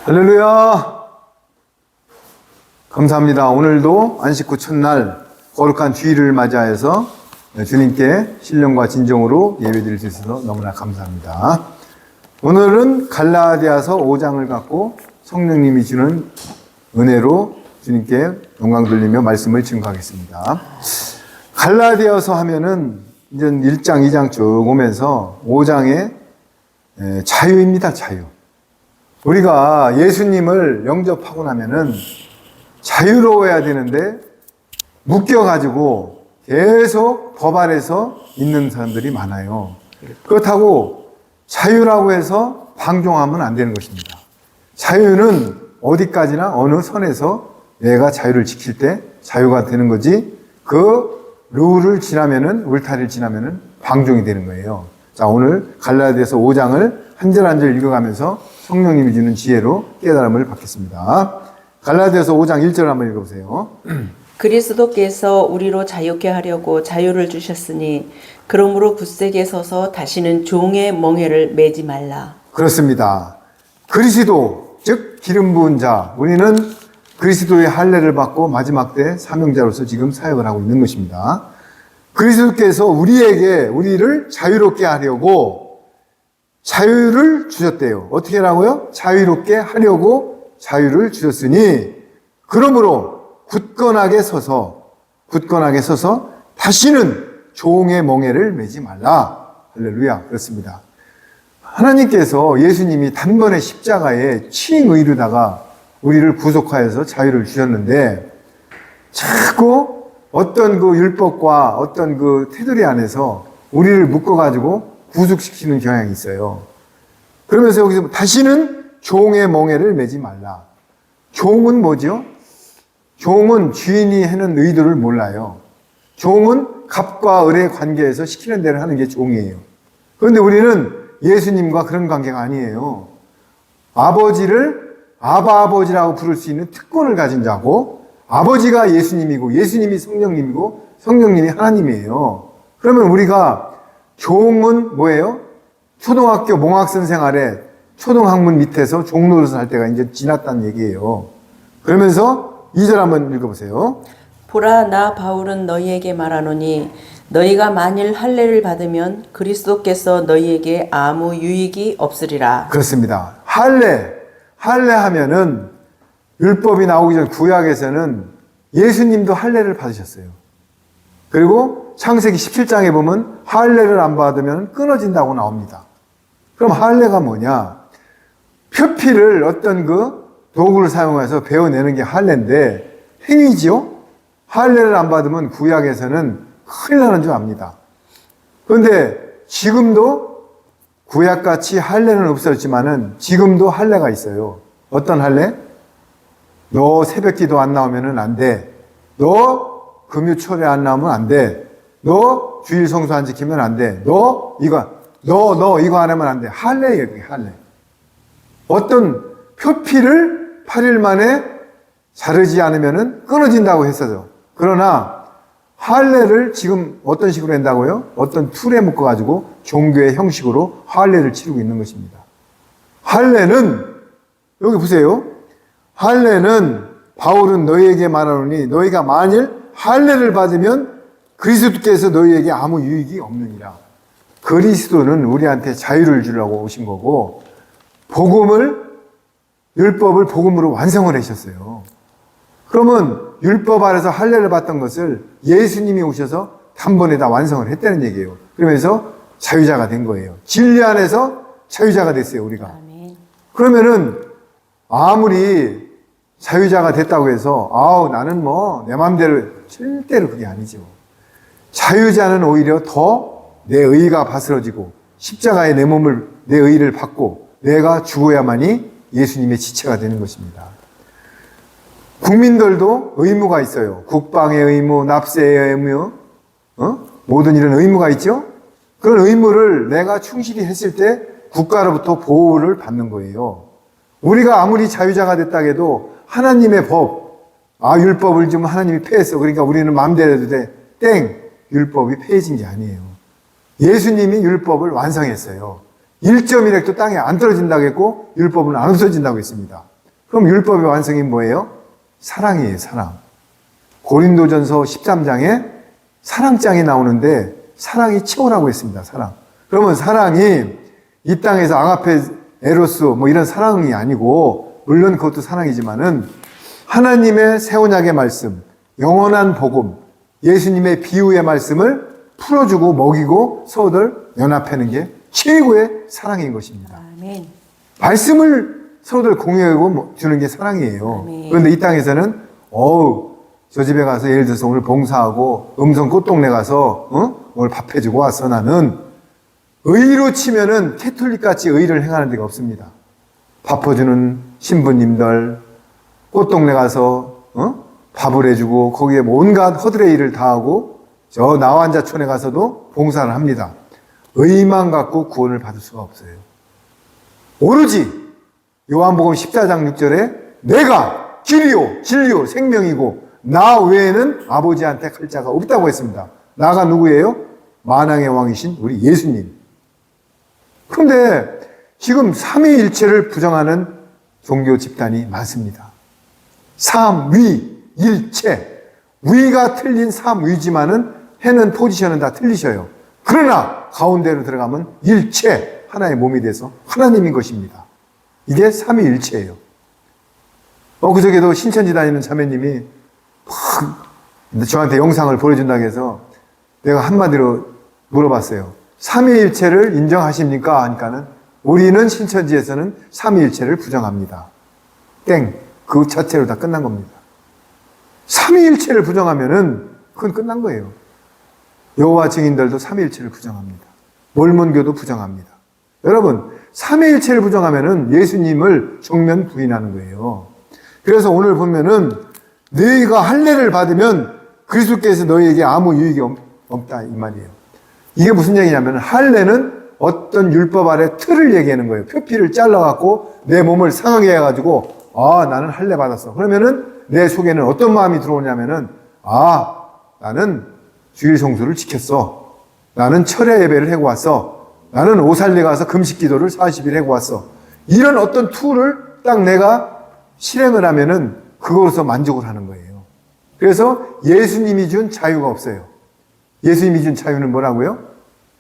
할렐루야! 감사합니다. 오늘도 안식 후 첫날 거룩한 주일을 맞이하여서 주님께 신령과 진정으로 예배드릴 수 있어서 너무나 감사합니다. 오늘은 갈라디아서 5장을 갖고 성령님이 주는 은혜로 주님께 영광 돌리며 말씀을 증거하겠습니다. 갈라디아서 하면은 이제 1장, 2장 쭉 오면서 5장의 자유입니다, 자유. 우리가 예수님을 영접하고 나면은 자유로워야 되는데 묶여가지고 계속 법 아래서 있는 사람들이 많아요. 그렇다고 자유라고 해서 방종하면 안 되는 것입니다. 자유는 어디까지나 어느 선에서 내가 자유를 지킬 때 자유가 되는 거지, 그 룰을 지나면은, 울타리를 지나면은 방종이 되는 거예요. 자, 오늘 갈라디아서 5장을 한 절 한 절 읽어가면서 성령님이 주는 지혜로 깨달음을 받겠습니다. 갈라디아서 5장 1절 한번 읽어보세요. 그리스도께서 우리로 자유케 하려고 자유를 주셨으니 그러므로 굳세게 서서 다시는 종의 멍에를 매지 말라. 그렇습니다. 그리스도, 즉 기름 부은 자, 우리는 그리스도의 할례를 받고 마지막 때 사명자로서 지금 사역을 하고 있는 것입니다. 그리스도께서 우리를 자유롭게 하려고 자유를 주셨대요. 어떻게 하라고요? 자유롭게 하려고 자유를 주셨으니 그러므로 굳건하게 서서 다시는 종의 멍에를 매지 말라. 할렐루야. 그렇습니다. 하나님께서 예수님이 단번에 십자가에 칭의로다가 우리를 구속하여서 자유를 주셨는데 자꾸 어떤 그 율법과 어떤 그 테두리 안에서 우리를 묶어가지고 구속시키는 경향이 있어요. 그러면서 여기서 다시는 종의 멍에를 매지 말라. 종은 뭐죠? 종은 주인이 하는 의도를 몰라요. 종은 갑과 을의 관계에서 시키는 대로 하는 게 종이에요. 그런데 우리는 예수님과 그런 관계가 아니에요. 아버지를 아버지라고 부를 수 있는 특권을 가진 자고, 아버지가 예수님이고 예수님이 성령님이고 성령님이 하나님이에요. 그러면 우리가 종은 뭐예요? 초등학교 몽학선생 아래 초등학문 밑에서 종 노릇을 할 때가 이제 지났다는 얘기예요. 그러면서 2절 한번 읽어보세요. 보라, 나 바울은 너희에게 말하노니 너희가 만일 할례를 받으면 그리스도께서 너희에게 아무 유익이 없으리라. 그렇습니다. 할례 하면은 율법이 나오기 전 구약에서는 예수님도 할례를 받으셨어요. 그리고 창세기 17장에 보면 할례를 안 받으면 끊어진다고 나옵니다. 그럼 할례가 뭐냐? 표피를 어떤 그 도구를 사용해서 베어내는 게 할례인데 행위지요? 할례를 안 받으면 구약에서는 큰일 나는 줄 압니다. 그런데 지금도 구약같이 할례는 없었지만은 지금도 할례가 있어요. 어떤 할례? 너 새벽기도 안 나오면은 안 돼. 너 금요철에 안 나오면 안 돼. 너 주일 성수 안 지키면 안 돼. 너 이거 안 하면 안 돼. 할례예요, 그게 할례. 어떤 표피를 8일 만에 자르지 않으면은 끊어진다고 했어요. 그러나 할례를 지금 어떤 식으로 한다고요? 어떤 툴에 묶어가지고 종교의 형식으로 할례를 치르고 있는 것입니다. 할례는 여기 보세요. 할례는 바울은 너희에게 말하노니 너희가 만일 할례를 받으면 그리스도께서 너희에게 아무 유익이 없느니라. 그리스도는 우리한테 자유를 주려고 오신 거고 율법을 복음으로 완성을 하셨어요. 그러면 율법 아래서 할례를 받던 것을 예수님이 오셔서 단번에 다 완성을 했다는 얘기예요. 그러면서 자유자가 된 거예요. 진리 안에서 자유자가 됐어요, 우리가. 아멘. 그러면은 아무리 자유자가 됐다고 해서 나는 뭐 내 마음대로, 절대로 그게 아니죠. 자유자는 오히려 더 내 의가 바스러지고 십자가에 내 의를 받고 내가 죽어야만이 예수님의 지체가 되는 것입니다. 국민들도 의무가 있어요. 국방의 의무, 납세의 의무, 모든 이런 의무가 있죠. 그런 의무를 내가 충실히 했을 때 국가로부터 보호를 받는 거예요. 우리가 아무리 자유자가 됐다 해도 하나님의 율법을 좀 하나님이 폐했어. 그러니까 우리는 마음대로 해도 돼. 율법이 폐해진 게 아니에요. 예수님이 율법을 완성했어요. 1.1획도 땅에 안 떨어진다고 했고 율법은 안 없어진다고 했습니다. 그럼 율법의 완성이 뭐예요? 사랑이에요, 사랑. 고린도전서 13장에 사랑장이 나오는데 사랑이 최고라고 했습니다, 사랑. 그러면 사랑이 이 땅에서 아가페, 에로스 뭐 이런 사랑이 아니고, 물론 그것도 사랑이지만은 하나님의 새 언약의 말씀, 영원한 복음, 예수님의 비유의 말씀을 풀어주고 먹이고 서로들 연합하는 게 최고의 사랑인 것입니다. 아멘. 말씀을 서로들 공유하고 주는 게 사랑이에요. 아멘. 그런데 이 땅에서는 저 집에 가서 예를 들어서 오늘 봉사하고 음성 꽃동네 가서 오늘 밥 해주고 왔어. 나는 의로 치면은 캐톨릭같이 의를 행하는 데가 없습니다. 밥 해주는 신부님들, 꽃동네 가서 밥을 해주고 거기에 온갖 허드레 일을 다 하고 저 나완자촌에 가서도 봉사를 합니다. 의만 갖고 구원을 받을 수가 없어요. 오로지 요한복음 14장 6절에 내가 길이요 진리요 생명이고 나 외에는 아버지한테 갈 자가 없다고 했습니다. 나가 누구예요? 만왕의 왕이신 우리 예수님. 그런데 지금 삼위일체를 부정하는 종교 집단이 많습니다. 삼위일체. 위가 틀린 삼위지만은 해는 포지션은 다 틀리셔요. 그러나 가운데로 들어가면 일체, 하나의 몸이 돼서 하나님인 것입니다. 이게 삼위일체예요. 그저께도 신천지 다니는 자매님이 저한테 영상을 보여준다고 해서 내가 한마디로 물어봤어요. 삼위일체를 인정하십니까? 하니까는 우리는 신천지에서는 삼위일체를 부정합니다. 땡. 그 자체로 다 끝난 겁니다. 삼위일체를 부정하면은 그건 끝난 거예요. 여호와 증인들도 삼위일체를 부정합니다. 몰몬교도 부정합니다. 여러분, 삼위일체를 부정하면은 예수님을 정면 부인하는 거예요. 그래서 오늘 보면은 너희가 할례를 받으면 그리스도께서 너희에게 아무 유익이 없다 이 말이에요. 이게 무슨 얘기냐면 할례는 어떤 율법 아래 틀을 얘기하는 거예요. 표피를 잘라갖고 내 몸을 상하게 해가지고 나는 할례 받았어. 그러면은 내 속에는 어떤 마음이 들어오냐면은 나는 주일 성수를 지켰어. 나는 철야 예배를 하고 왔어. 나는 오살리 가서 금식 기도를 40일 하고 왔어. 이런 어떤 툴을 딱 내가 실행을 하면은 그거로서 만족을 하는 거예요. 그래서 예수님이 준 자유가 없어요. 예수님이 준 자유는 뭐라고요?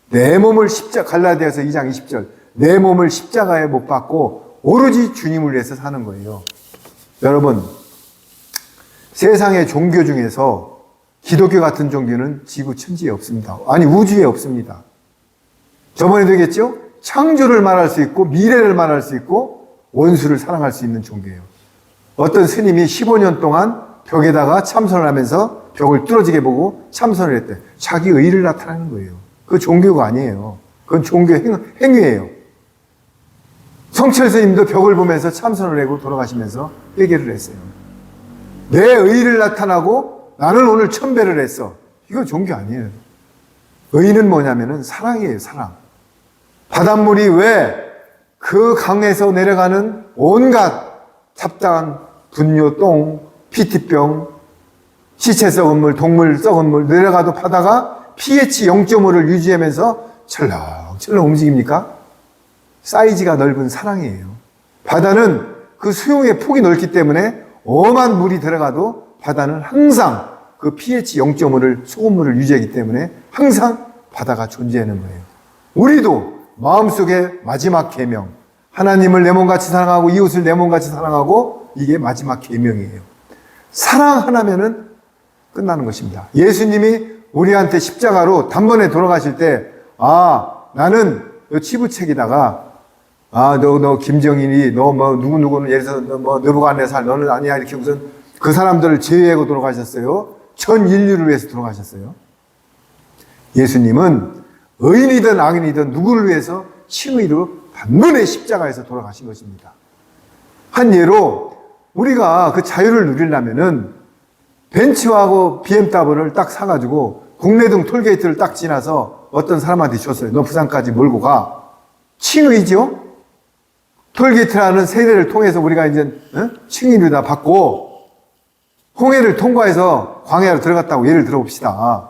내 몸을 갈라디아서 2장 20절. 내 몸을 십자가에 못 박고 오로지 주님을 위해서 사는 거예요. 여러분, 세상의 종교 중에서 기독교 같은 종교는 지구 천지에 없습니다. 아니, 우주에 없습니다. 저번에도 얘기했죠? 창조를 말할 수 있고 미래를 말할 수 있고 원수를 사랑할 수 있는 종교예요. 어떤 스님이 15년 동안 벽에다가 참선을 하면서 벽을 뚫어지게 보고 참선을 했대. 자기 의를 나타내는 거예요. 그거 종교가 아니에요. 그건 종교 행위예요. 성철 스님도 벽을 보면서 참선을 하고 돌아가시면서 회개를 했어요. 내 의를 나타나고 나는 오늘 천배를 했어. 이건 종교 아니에요. 의는 뭐냐면은 사랑이에요, 사랑. 바닷물이 왜 그 강에서 내려가는 온갖 잡다한 분뇨, 똥, 피티병, 시체 썩은 물, 동물 썩은 물 내려가도 바다가 pH 0.5를 유지하면서 철렁철렁 움직입니까? 사이즈가 넓은 사랑이에요. 바다는 그 수용의 폭이 넓기 때문에 엄한 물이 들어가도 바다는 항상 그 pH 0.5를 소금물을 유지하기 때문에 항상 바다가 존재하는 거예요. 우리도 마음속에 마지막 계명, 하나님을 내 몸같이 사랑하고 이웃을 내 몸같이 사랑하고 이게 마지막 계명이에요. 사랑 하나면은 끝나는 것입니다. 예수님이 우리한테 십자가로 단번에 돌아가실 때 나는 너 치부책에다가 너 김정일이 너 뭐 누구누구는 예를 들어서 뭐 느부갓네살 너는 아니야 이렇게 무슨 그 사람들을 제외하고 돌아가셨어요. 전 인류를 위해서 돌아가셨어요. 예수님은 의인이든 악인이든 누구를 위해서 칭의로 단번에 십자가에서 돌아가신 것입니다. 한 예로 우리가 그 자유를 누리려면은 벤츠하고 BMW를 딱 사가지고 국내등 톨게이트를 딱 지나서 어떤 사람한테 줬어요. 너 부산까지 몰고 가. 칭의죠? 톨게이트라는 세례를 통해서 우리가 이제 칭의를 다 받고 홍해를 통과해서 광야로 들어갔다고 예를 들어봅시다.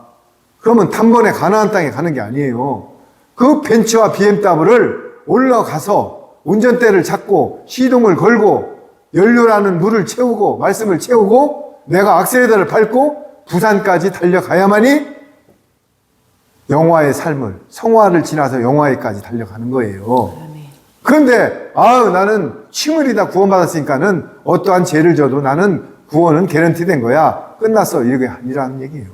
그러면 단번에 가나안 땅에 가는 게 아니에요. 그 벤츠와 BMW를 올라가서 운전대를 잡고 시동을 걸고 연료라는 물을 채우고 말씀을 채우고 내가 악셀레터를 밟고 부산까지 달려가야만이 영화의 삶을, 성화를 지나서 영화에까지 달려가는 거예요. 아멘. 그런데 나는 칭을이다 구원받았으니까는 어떠한 죄를 져도 나는 구원은 개런티 된 거야. 끝났어. 이게 아니라는 얘기예요.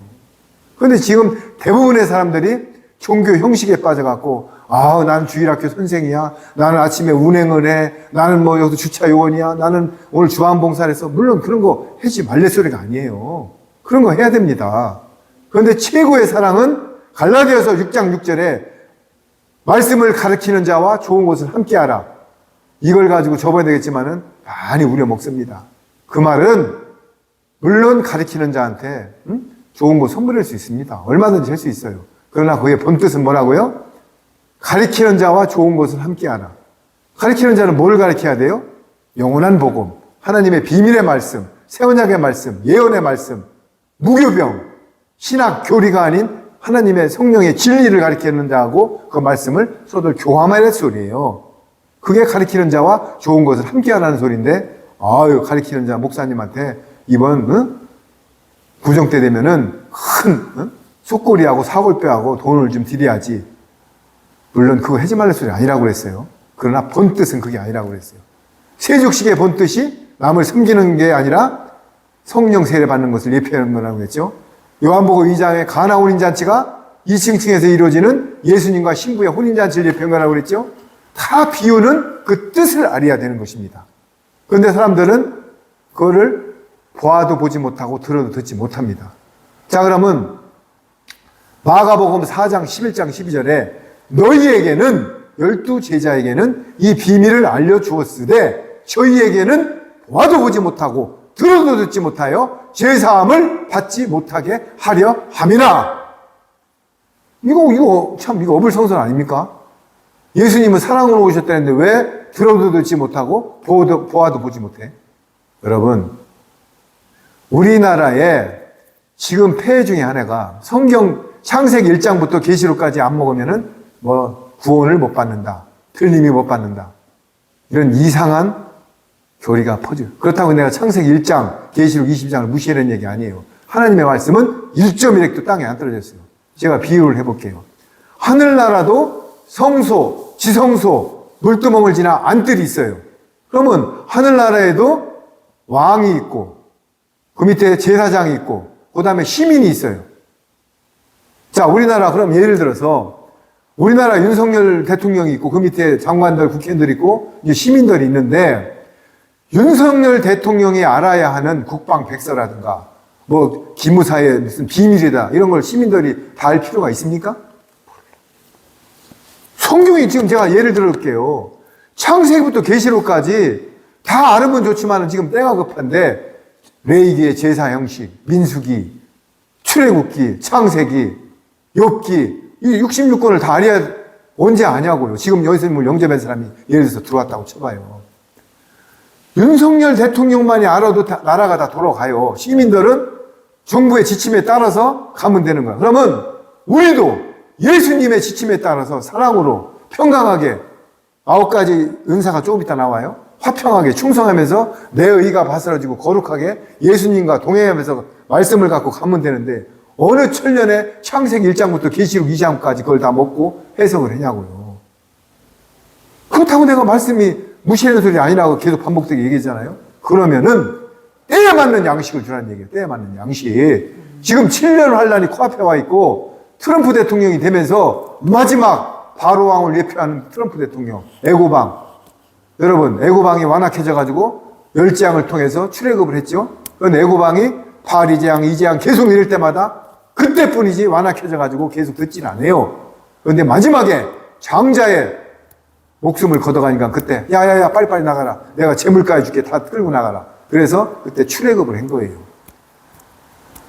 그런데 지금 대부분의 사람들이 종교 형식에 빠져갖고 나는 주일학교 선생이야. 나는 아침에 운행을 해. 나는 뭐 여기서 주차 요원이야. 나는 오늘 주안봉사를 했어. 물론 그런 거 하지 말래 소리가 아니에요. 그런 거 해야 됩니다. 그런데 최고의 사랑은 갈라디아서 6장 6절에 말씀을 가르치는 자와 좋은 것을 함께하라. 이걸 가지고 접어야 되겠지만은 많이 우려먹습니다. 그 말은 물론 가르치는 자한테 좋은 거 선물할 수 있습니다. 얼마든지 할 수 있어요. 그러나 그의 본뜻은 뭐라고요? 가르치는 자와 좋은 것을 함께하라. 가르치는 자는 뭘 가르쳐야 돼요? 영원한 복음, 하나님의 비밀의 말씀, 새 언약의 말씀, 예언의 말씀, 무교병, 신학 교리가 아닌 하나님의 성령의 진리를 가르치는 자하고 그 말씀을 서로 교감하는 소리예요. 그게 가르치는 자와 좋은 것을 함께하라는 소리인데, 가르치는 자 목사님한테 이번 구정 때 되면은 큰 속골이하고 사골뼈하고 돈을 좀 드려야지. 물론 그거 하지 말라는 소리 아니라고 그랬어요. 그러나 본뜻은 그게 아니라고 그랬어요. 세족식의 본뜻이 남을 섬기는 게 아니라 성령 세례 받는 것을 예표하는 거라고 그랬죠. 요한복음 2장의 가나 혼인잔치가 2층층에서 이루어지는 예수님과 신부의 혼인잔치를 예표한 거라고 그랬죠. 다 비유는 그 뜻을 알아야 되는 것입니다. 그런데 사람들은 그거를 보아도 보지 못하고 들어도 듣지 못합니다. 자, 그러면 마가복음 4장 11장 12절에 너희에게는 12제자에게는 이 비밀을 알려주었으되 저희에게는 보아도 보지 못하고 들어도 듣지 못하여 죄사함을 받지 못하게 하려 함이라. 이거 어불성설 아닙니까? 예수님은 사랑으로 오셨다는데 왜 들어도 듣지 못하고 보아도 보지 못해? 여러분, 우리나라에 지금 폐해 중에 하나가 성경 창세기 1장부터 계시록까지 안 먹으면은 구원을 못 받는다. 틀림이 못 받는다. 이런 이상한 교리가 퍼져. 그렇다고 내가 창세기 1장, 계시록 20장을 무시하는 얘기 아니에요. 하나님의 말씀은 1.1핵도 땅에 안 떨어졌어요. 제가 비유를 해볼게요. 하늘나라도 성소, 지성소, 물두멍을 지나 안뜰이 있어요. 그러면 하늘나라에도 왕이 있고 그 밑에 제사장이 있고 그 다음에 시민이 있어요. 자, 우리나라 그럼 예를 들어서 우리나라 윤석열 대통령이 있고 그 밑에 장관들, 국회의원들이 있고 이제 시민들이 있는데 윤석열 대통령이 알아야 하는 국방 백서라든가 기무사의 무슨 비밀이다 이런 걸 시민들이 다 알 필요가 있습니까? 성경이 지금 제가 예를 들어볼게요. 창세기부터 계시록까지 다 알으면 좋지만 지금 때가 급한데 레위기의 제사 형식, 민수기, 출애굽기, 창세기, 욥기 이 66권을 다 알아야 언제 아냐고요. 지금 여기서 영접한 사람이 예를 들어서 들어왔다고 쳐봐요. 윤석열 대통령만이 알아도 나라가 다 돌아가요. 시민들은 정부의 지침에 따라서 가면 되는 거야. 그러면 우리도 예수님의 지침에 따라서 사랑으로 평강하게 9가지 은사가 조금 이따 나와요. 화평하게 충성하면서 내 의가 바스러지고 거룩하게 예수님과 동행하면서 말씀을 갖고 가면 되는데 어느 천년에 창세기 1장부터 계시록 2장까지 그걸 다 먹고 해석을 했냐고요. 그렇다고 내가 말씀이 무시하는 소리 아니라고 계속 반복되게 얘기했잖아요. 그러면은 때에 맞는 양식을 주라는 얘기예요. 때에 맞는 양식. 지금 7년 환란이 코앞에 와 있고 트럼프 대통령이 되면서 마지막 바로왕을 예표하는 트럼프 대통령 애고방. 여러분, 애고방이 완악해져가지고 열재앙을 통해서 출애굽을 했죠. 그런 애고방이 8이재앙, 2재앙 계속 이럴 때마다 그때뿐이지 완악해져가지고 계속 듣질 않아요. 그런데 마지막에 장자의 목숨을 걷어가니까 그때 야야야 빨리빨리 나가라. 내가 재물가해 줄게. 다 끌고 나가라. 그래서 그때 출애굽을 한 거예요.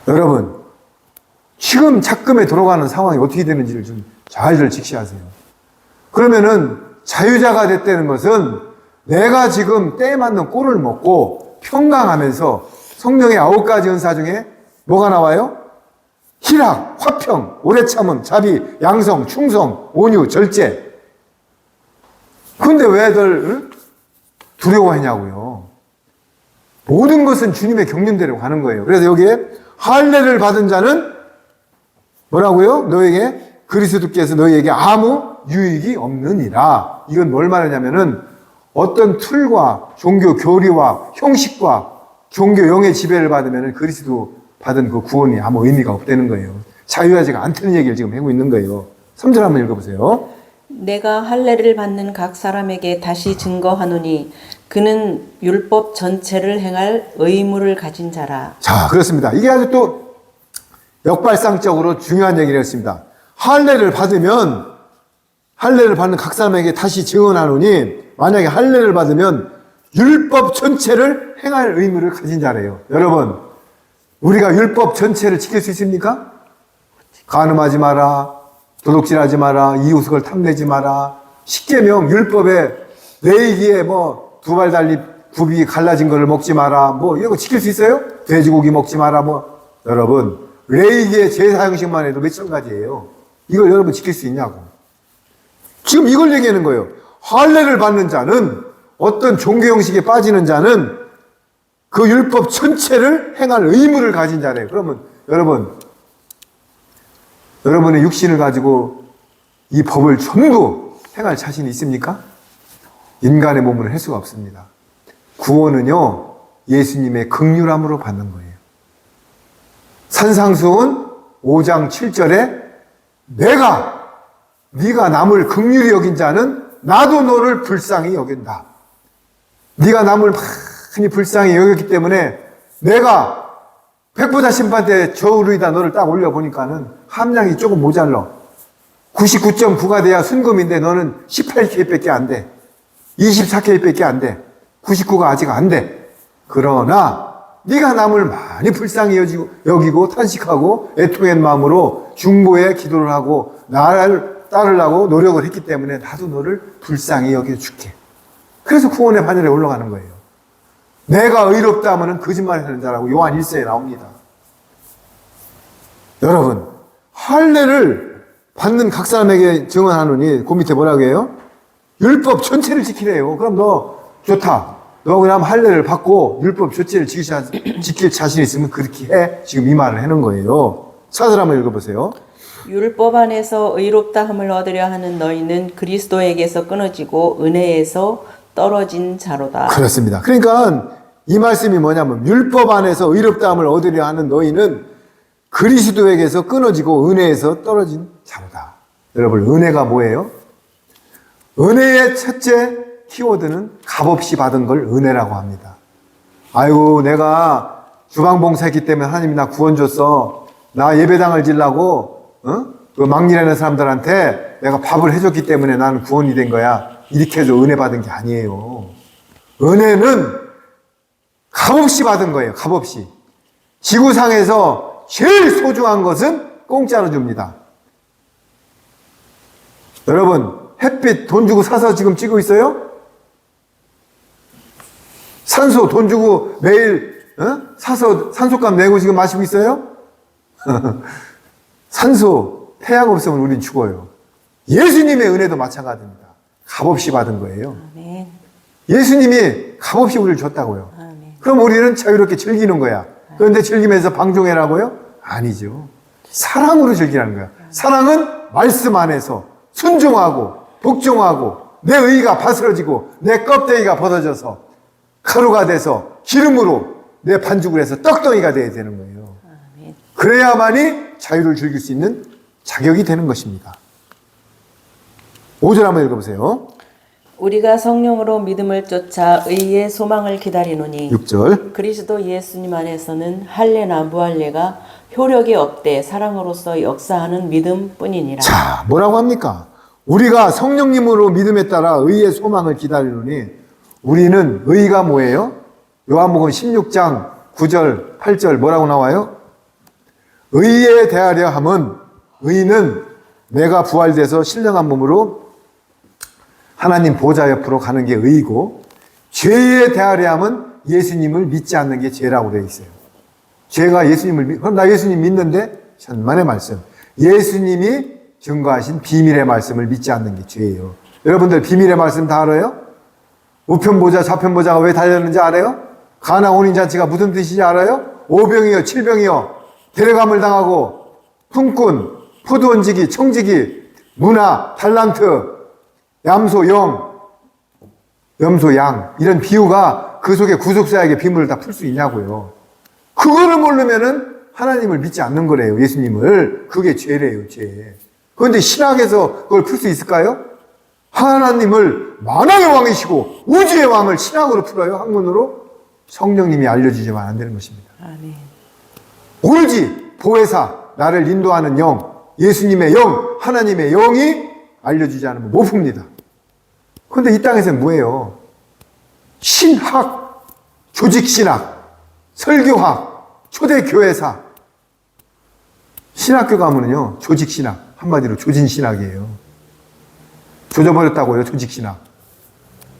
여러분, 지금 작금에 들어가는 상황이 어떻게 되는지를 좀 잘들 직시하세요. 그러면은 자유자가 됐다는 것은 내가 지금 때에 맞는 꼴을 먹고 평강하면서 성령의 9가지 은사 중에 뭐가 나와요? 희락, 화평, 오래 참음, 자비, 양성, 충성, 온유, 절제. 근데 왜들 두려워하냐고요. 모든 것은 주님의 경륜대로 가는 거예요. 그래서 여기에 할례를 받은 자는 뭐라고요? 너에게 그리스도께서 너희에게 아무 유익이 없느니라. 이건 뭘 말하냐면은 어떤 틀과 종교 교리와 형식과 종교 영의 지배를 받으면 그리스도 받은 그 구원이 아무 의미가 없다는 거예요. 자유하지가 않다는 얘기를 지금 하고 있는 거예요. 3절 한번 읽어보세요. 내가 할례를 받는 각 사람에게 다시 증거하노니 그는 율법 전체를 행할 의무를 가진 자라. 자, 그렇습니다. 이게 아주 또 역발상적으로 중요한 얘기를 했습니다. 할례를 받으면 할례를 받는 각 사람에게 다시 증언하노니 만약에 할례를 받으면 율법 전체를 행할 의무를 가진 자래요. 여러분, 우리가 율법 전체를 지킬 수 있습니까? 간음하지 마라, 도둑질하지 마라, 이웃을 탐내지 마라, 십계명 율법에 레이기에 뭐 두 발 달리 굽이 갈라진 거를 먹지 마라, 뭐 이런 거 지킬 수 있어요? 돼지고기 먹지 마라, 뭐. 여러분, 레이기의 제사 형식만 해도 몇천 가지예요. 이걸 여러분 지킬 수 있냐고. 지금 이걸 얘기하는 거예요. 할례를 받는 자는, 어떤 종교 형식에 빠지는 자는 그 율법 전체를 행할 의무를 가진 자래요. 그러면 여러분의 육신을 가지고 이 법을 전부 행할 자신이 있습니까? 인간의 몸으로 할 수가 없습니다. 구원은요, 예수님의 긍휼함으로 받는 거예요. 산상수훈 5장 7절에 네가 남을 긍휼히 여긴 자는 나도 너를 불쌍히 여긴다. 네가 남을 많이 불쌍히 여겼기 때문에 내가 백보자 심판 때 저울이다 너를 딱 올려보니까는 함량이 조금 모자라. 99.9가 돼야 순금인데 너는 18K밖에 안 돼. 24K밖에 안 돼. 99가 아직 안 돼. 그러나 네가 남을 많이 불쌍히 여기고 탄식하고 애통한 마음으로 중보에 기도를 하고 나를 따르려고 노력을 했기 때문에 나도 너를 불쌍히 여겨줄게. 그래서 구원의 반열에 올라가는 거예요. 내가 의롭다 하면 거짓말하는 자라고 요한 1서에 나옵니다. 여러분, 할례를 받는 각 사람에게 증언하노니 그 밑에 뭐라고 해요? 율법 전체를 지키래요. 그럼 너 좋다. 너 그냥 할례를 받고 율법 전체를 지킬 자신 있으면 그렇게 해. 지금 이 말을 하는 거예요. 사절 한번 읽어보세요. 율법 안에서 의롭다 함을 얻으려 하는 너희는 그리스도에게서 끊어지고 은혜에서 떨어진 자로다. 그렇습니다. 그러니까 이 말씀이 뭐냐면 율법 안에서 의롭다함을 얻으려 하는 너희는 그리스도에게서 끊어지고 은혜에서 떨어진 자로다. 여러분, 은혜가 뭐예요? 은혜의 첫째 키워드는 값없이 받은 걸 은혜라고 합니다. 아이고, 내가 주방봉사했기 때문에 하나님이 나 구원 줬어. 나 예배당을 지려고 그 막일하는 사람들한테 내가 밥을 해줬기 때문에 나는 구원이 된 거야. 이렇게 해서 은혜 받은 게 아니에요. 은혜는 값없이 받은 거예요. 값없이. 지구상에서 제일 소중한 것은 공짜로 줍니다. 여러분, 햇빛 돈 주고 사서 지금 찍고 있어요? 산소 돈 주고 매일 사서 산소값 내고 지금 마시고 있어요? 산소, 태양 없으면 우린 죽어요. 예수님의 은혜도 마찬가지입니다. 값없이 받은 거예요. 아멘. 예수님이 값없이 우리를 줬다고요. 아멘. 그럼 우리는 자유롭게 즐기는 거야. 그런데 즐기면서 방종해라고요? 아니죠. 사랑으로 즐기라는 거야. 사랑은 말씀 안에서 순종하고 복종하고 내 의가 바스러지고 내 껍데기가 벗어져서 가루가 돼서 기름으로 내 반죽을 해서 떡덩이가 돼야 되는 거예요. 아멘. 그래야만이 자유를 즐길 수 있는 자격이 되는 것입니다. 5절 한번 읽어보세요. 우리가 성령으로 믿음을 쫓아 의의 소망을 기다리노니 6절. 그리스도 예수님 안에서는 할례나 무할례가 효력이 없되 사랑으로서 역사하는 믿음뿐이니라. 자, 뭐라고 합니까? 우리가 성령님으로 믿음에 따라 의의 소망을 기다리노니 우리는 의가 뭐예요? 요한복음 16장 9절 8절 뭐라고 나와요? 의에 대하려 함은 의는 내가 부활돼서 신령한 몸으로 하나님 보좌 옆으로 가는 게 의이고, 죄에 대하려 함은 예수님을 믿지 않는 게 죄라고 되어 있어요. 죄가 그럼 나 예수님 믿는데 천만의 말씀, 예수님이 증거하신 비밀의 말씀을 믿지 않는 게 죄예요. 여러분들 비밀의 말씀 다 알아요? 우편 보자 좌편 보자가 왜 달렸는지 알아요? 가나 혼인잔치가 무슨 뜻인지 알아요? 오병이어 칠병이어 데려감을 당하고 품꾼, 포도원지기, 청지기, 문화, 달란트, 얌소, 염소, 양 이런 비유가 그 속에 구속사에게 비밀을 다 풀 수 있냐고요. 그거를 모르면은 하나님을 믿지 않는 거래요. 예수님을. 그게 죄래요, 죄. 그런데 신학에서 그걸 풀 수 있을까요? 하나님을 만왕의 왕이시고 우주의 왕을 신학으로 풀어요? 학문으로? 성령님이 알려주지만 안 되는 것입니다. 아멘. 오로지 보혜사, 나를 인도하는 영, 예수님의 영, 하나님의 영이 알려주지 않으면 못 풉니다. 그런데 이 땅에서는 뭐예요? 신학, 조직신학, 설교학, 초대교회사. 신학교 가면은요, 조직신학, 한마디로 조진신학이에요. 조져버렸다고요, 조직신학.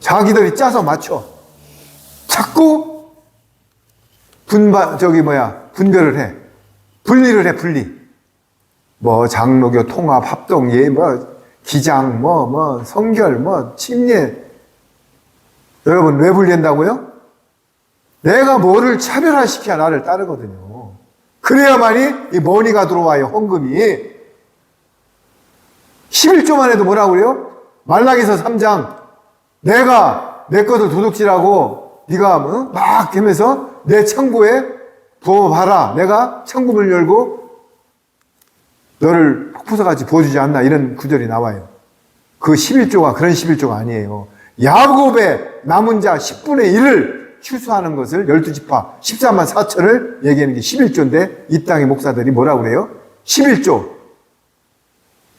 자기들이 짜서 맞춰. 자꾸 분별을 해. 분리를 해, 분리. 뭐, 장로교, 통합, 합동, 기장, 성결, 침례. 여러분, 왜 분리한다고요? 내가 뭐를 차별화시켜야 나를 따르거든요. 그래야만이 이 머니가 들어와요, 헌금이. 11조만 해도 뭐라고 그래요? 말라기서 3장. 내가 내 것을 도둑질하고 네가 막 하면서 내 창고에 부어봐라. 내가 창구문을 열고 너를 폭포수같이 부어주지 않나. 이런 구절이 나와요. 그 11조가 그런 11조가 아니에요. 야곱의 남은 자 10분의 1을 추수하는 것을 12지파 14만 4천을 얘기하는 게 11조인데 이 땅의 목사들이 뭐라고 그래요? 11조.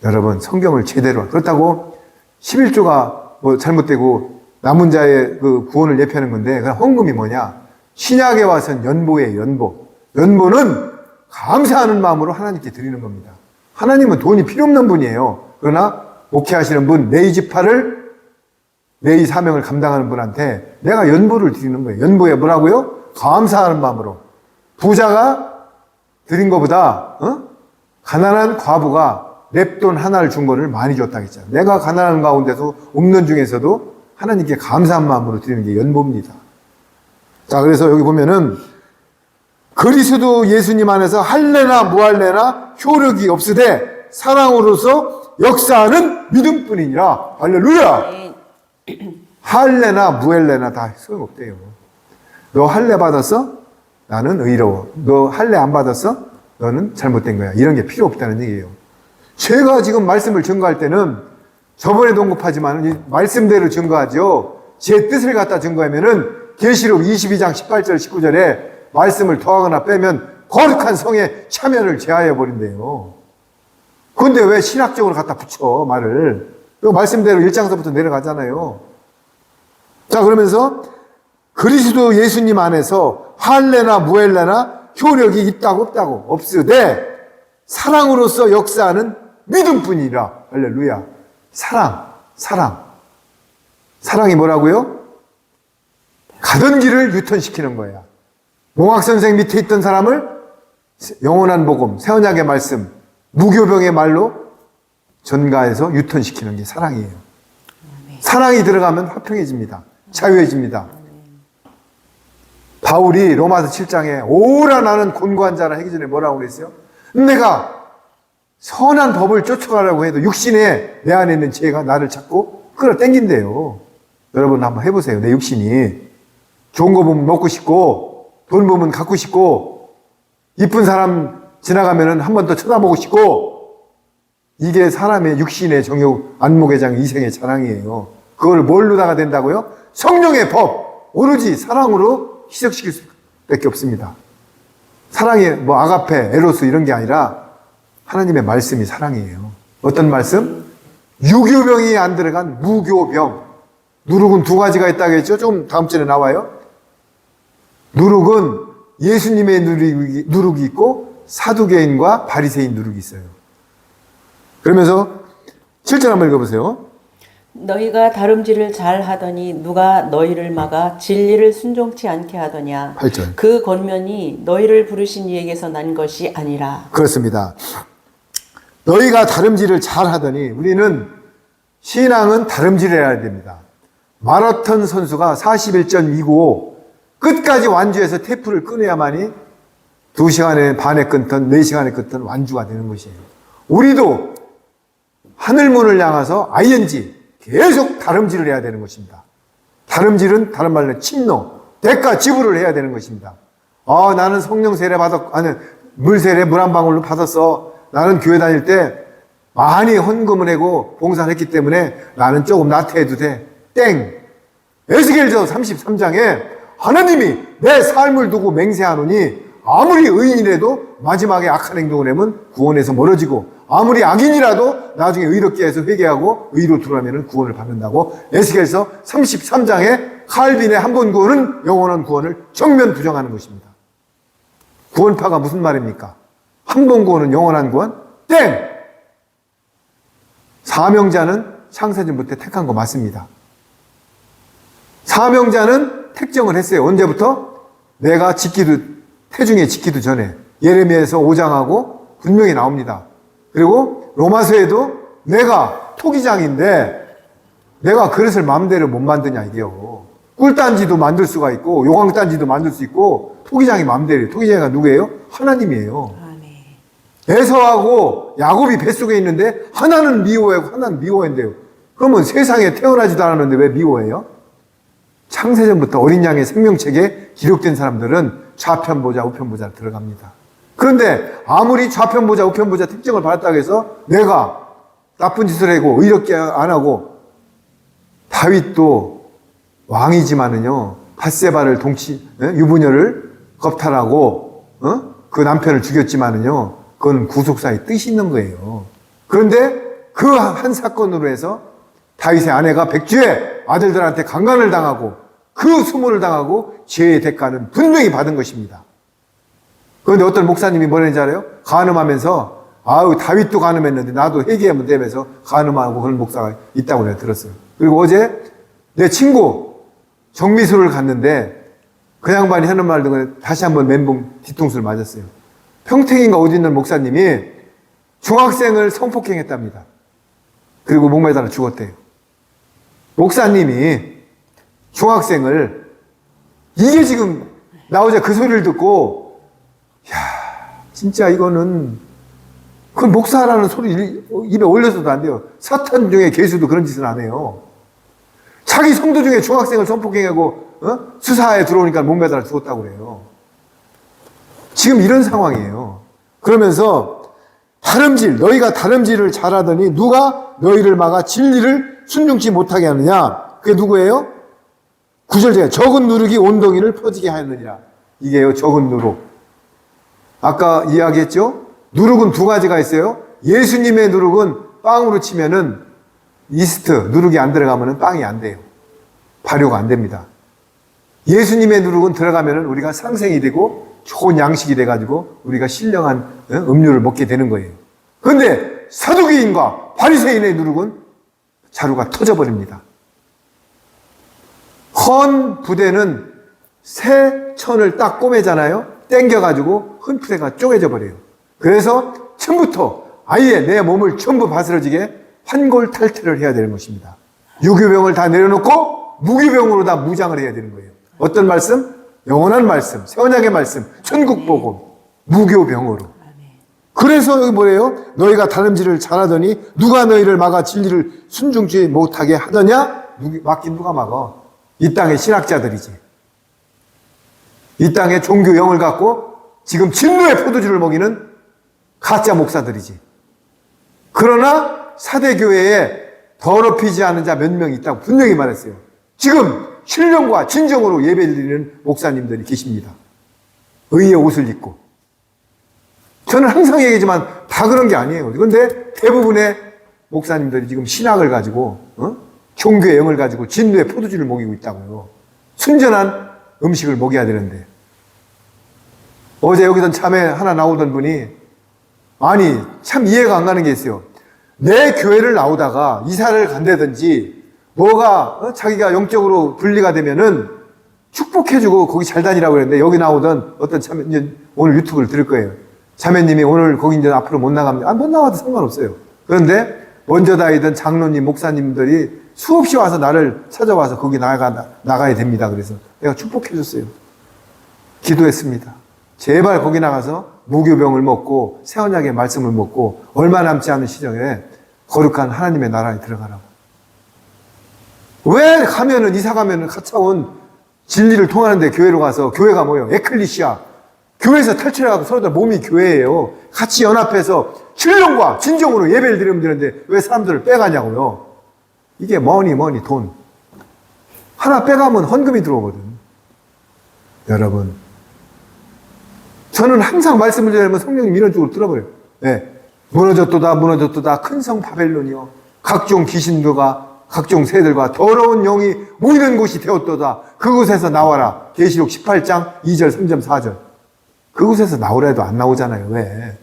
여러분 성경을 제대로 그렇다고 11조가 뭐 잘못되고 남은 자의 그 구원을 예표하는 건데 그 헌금이 뭐냐? 신약에 와서는 연보예요. 연보는 감사하는 마음으로 하나님께 드리는 겁니다. 하나님은 돈이 필요 없는 분이에요. 그러나 목회하시는 분, 내이 사명을 감당하는 분한테 내가 연보를 드리는 거예요. 연보에 뭐라고요? 감사하는 마음으로. 부자가 드린 것보다 가난한 과부가 냅돈 하나를 준 거를 많이 줬다고 했잖아요. 내가 가난한 가운데서 없는 중에서도 하나님께 감사한 마음으로 드리는 게 연보입니다. 자, 그래서 여기 보면은 그리스도 예수님 안에서 할례나 무할례나 효력이 없으되 사랑으로서 역사하는 믿음뿐이니라. 할렐루야! 할례나 무할례나 다 소용없대요. 너 할례 받았어? 나는 의로워. 너 할례 안 받았어? 너는 잘못된 거야. 이런 게 필요 없다는 얘기예요. 제가 지금 말씀을 증거할 때는 저번에도 언급하지만 이 말씀대로 증거하죠. 제 뜻을 갖다 증거하면은 계시록 22장 18절 19절에 말씀을 더하거나 빼면 거룩한 성의 참여를 제하여 버린대요. 그런데 왜 신학적으로 갖다 붙여 말을. 말씀대로 1장서부터 내려가잖아요. 자, 그러면서 그리스도 예수님 안에서 할례나 무할례나 효력이 있다고 없다고 없으되 사랑으로서 역사하는 믿음뿐이라. 할렐루야. 사랑이 뭐라고요? 가던 길을 유턴시키는 거야. 몽학선생 밑에 있던 사람을 영원한 복음, 새언약의 말씀, 무교병의 말로 전가해서 유턴시키는 게 사랑이에요. 사랑이 들어가면 화평해집니다. 자유해집니다. 바울이 로마서 7장에 오라 나는 곤고한 자라 하기 전에 뭐라고 그랬어요? 내가 선한 법을 쫓아가려고 해도 육신에 내 안에 있는 죄가 나를 자꾸 끌어당긴대요. 여러분 한번 해보세요. 내 육신이 좋은 거 보면 먹고 싶고 돈 보면 갖고 싶고 이쁜 사람 지나가면 한 번 더 쳐다보고 싶고 이게 사람의 육신의 정욕, 안목의 이생의 자랑이에요. 그걸 뭘로다가 된다고요? 성령의 법, 오로지 사랑으로 희석시킬 수밖에 없습니다. 사랑이 아가페, 에로스 이런 게 아니라 하나님의 말씀이 사랑이에요. 어떤 말씀? 유교병이 안 들어간 무교병. 누룩은 두 가지가 있다고 했죠? 좀 다음 절에 나와요. 누룩은 예수님의 누룩이 있고 사두개인과 바리새인 누룩이 있어요. 그러면서 7절 한번 읽어보세요. 너희가 다름질을 잘 하더니 누가 너희를 막아 진리를 순종치 않게 하더냐. 8절. 그 권면이 너희를 부르신 이에게서 난 것이 아니라. 그렇습니다. 너희가 다름질을 잘 하더니 우리는 신앙은 다름질을 해야 됩니다. 마라톤 선수가 41.295 끝까지 완주해서 테이프를 끊어야만이 2시간에 반에 끊든 4시간에 끊든 완주가 되는 것이에요. 우리도 하늘문을 향해서 ING 계속 다름질을 해야 되는 것입니다. 다름질은 다른 말로 침노, 대가 지불을 해야 되는 것입니다. 나는 성령 세례 물 세례 물 한 방울로 받았어. 나는 교회 다닐 때 많이 헌금을 하고 봉사를 했기 때문에 나는 조금 나태해도 돼. 땡! 에스겔서 33장에 하나님이 내 삶을 두고 맹세하노니 아무리 의인이라도 마지막에 악한 행동을 하면 구원에서 멀어지고 아무리 악인이라도 나중에 의롭게 해서 회개하고 의로 들어가면 구원을 받는다고 에스겔서 33장에 칼빈의 한 번 구원은 영원한 구원을 정면 부정하는 것입니다. 구원파가 무슨 말입니까? 한 번 구원은 영원한 구원? 땡! 사명자는 창세전부터 택한 거 맞습니다. 사명자는 택정을 했어요. 언제부터? 내가 태중에 짓기도 전에 예레미야에서 5장하고 분명히 나옵니다. 그리고 로마서에도 내가 토기장인데 내가 그릇을 마음대로 못 만드냐 이게요. 꿀단지도 만들 수가 있고 용왕단지도 만들 수 있고 토기장이 마음대로. 토기장이가 누구예요? 하나님이에요. 에서하고 야곱이 뱃속에 있는데 하나는 미워하고 하나는 미워한대요. 그러면 세상에 태어나지도 않았는데 왜 미워해요? 창세전부터 어린 양의 생명책에 기록된 사람들은 좌편 보자 우편 보자 들어갑니다. 그런데 아무리 좌편 보자 우편 보자 특정을 받았다고 해서 내가 나쁜 짓을 하고 의롭게 안 하고 다윗도 왕이지만은요 밧세바를 유부녀를 겁탈하고 그 남편을 죽였지만은요 그건 구속사의 뜻이 있는 거예요. 그런데 그 한 사건으로 해서 다윗의 아내가 백주의 아들들한테 강간을 당하고 그 수모를 당하고 죄의 대가는 분명히 받은 것입니다. 그런데 어떤 목사님이 뭐라는지 알아요? 간음하면서 다윗도 간음했는데 나도 회개하면 되면서 간음하고 그런 목사가 있다고 내가 들었어요. 그리고 어제 내 친구 정미수를 갔는데 그 양반이 하는 말 듣고 다시 한번 멘붕 뒤통수를 맞았어요. 평택인가 어디 있는 목사님이 중학생을 성폭행했답니다. 그리고 목매달아 죽었대요. 목사님이 중학생을 이게 지금 나 어제 그 소리를 듣고 진짜 이거는 그건 목사라는 소리 입에 올려서도 안 돼요. 사탄 중에 개수도 그런 짓은 안 해요. 자기 성도 중에 중학생을 성폭행하고 수사에 들어오니까 목매달아 죽었다고 그래요. 지금 이런 상황이에요. 그러면서 너희가 다름질을 잘하더니 누가 너희를 막아 진리를 순종치 못하게 하느냐? 그게 누구예요? 9절에 적은 누룩이 온덩이를 퍼지게 하였느니라. 이게요, 적은 누룩. 아까 이야기했죠? 누룩은 두 가지가 있어요. 예수님의 누룩은 빵으로 치면은 이스트, 누룩이 안 들어가면은 빵이 안 돼요. 발효가 안 됩니다. 예수님의 누룩은 들어가면은 우리가 상생이 되고 좋은 양식이 돼가지고 우리가 신령한 음료를 먹게 되는 거예요. 그런데 사두개인과 바리새인의 누룩은 자루가 터져버립니다. 헌 부대는 새 천을 딱 꼬매잖아요. 땡겨가지고 헌 부대가 쪼개져 버려요. 그래서 처음부터 아예 내 몸을 전부 바스러지게 환골탈태를 해야 되는 것입니다. 유교병을 다 내려놓고 무교병으로 다 무장을 해야 되는 거예요. 어떤 말씀? 영원한 말씀, 새 언약의 말씀, 천국복음, 무교병으로. 그래서 여기 뭐래요? 너희가 다름질을 잘하더니 누가 너희를 막아 진리를 순종치 못하게 하더냐? 막긴 누가 막아? 이 땅의 신학자들이지. 이 땅의 종교 영을 갖고 지금 진노의 포도주를 먹이는 가짜 목사들이지. 그러나 사대교회에 더럽히지 않은 자 몇 명 있다고 분명히 말했어요. 지금 신령과 진정으로 예배를 드리는 목사님들이 계십니다. 의의 옷을 입고. 저는 항상 얘기하지만 다 그런 게 아니에요. 그런데 대부분의 목사님들이 지금 신학을 가지고 종교의 영을 가지고 진노의 포도주를 먹이고 있다고요. 순전한 음식을 먹여야 되는데. 어제 여기서 참에 하나 나오던 분이 참 이해가 안 가는 게 있어요. 내 교회를 나오다가 이사를 간다든지 뭐가 자기가 영적으로 분리가 되면은 축복해주고 거기 잘 다니라고 그랬는데 여기 나오던 어떤 참에 이제 오늘 유튜브를 들을 거예요. 자매님이 오늘 거기 이제 앞으로 못 나갑니다. 못 나와도 상관없어요. 그런데 먼저 다니던 장로님, 목사님들이 수없이 와서 나를 찾아와서 거기 나가야 됩니다. 그래서 내가 축복해줬어요. 기도했습니다. 제발 거기 나가서 무교병을 먹고 새 언약의 말씀을 먹고 얼마 남지 않은 시정에 거룩한 하나님의 나라에 들어가라고. 왜 가면은 이사 가면은 가차원 진리를 통하는데 교회로 가서 교회가 뭐예요? 에클리시아. 교회에서 탈출해가고 서로들 몸이 교회예요. 같이 연합해서 신령과 진정으로 예배를 드리면 되는데 왜 사람들을 빼가냐고요. 이게 머니 돈. 하나 빼가면 헌금이 들어오거든. 여러분, 저는 항상 말씀을 드리면 성령님 이런 쪽으로 들어버려요. 네. 무너졌도다 큰 성 바벨론이요 각종 귀신들과 각종 새들과 더러운 영이 모이는 곳이 되었도다. 그곳에서 나와라. 계시록 18장 2절 3절 4절. 그곳에서 나오라 해도 안 나오잖아요. 왜?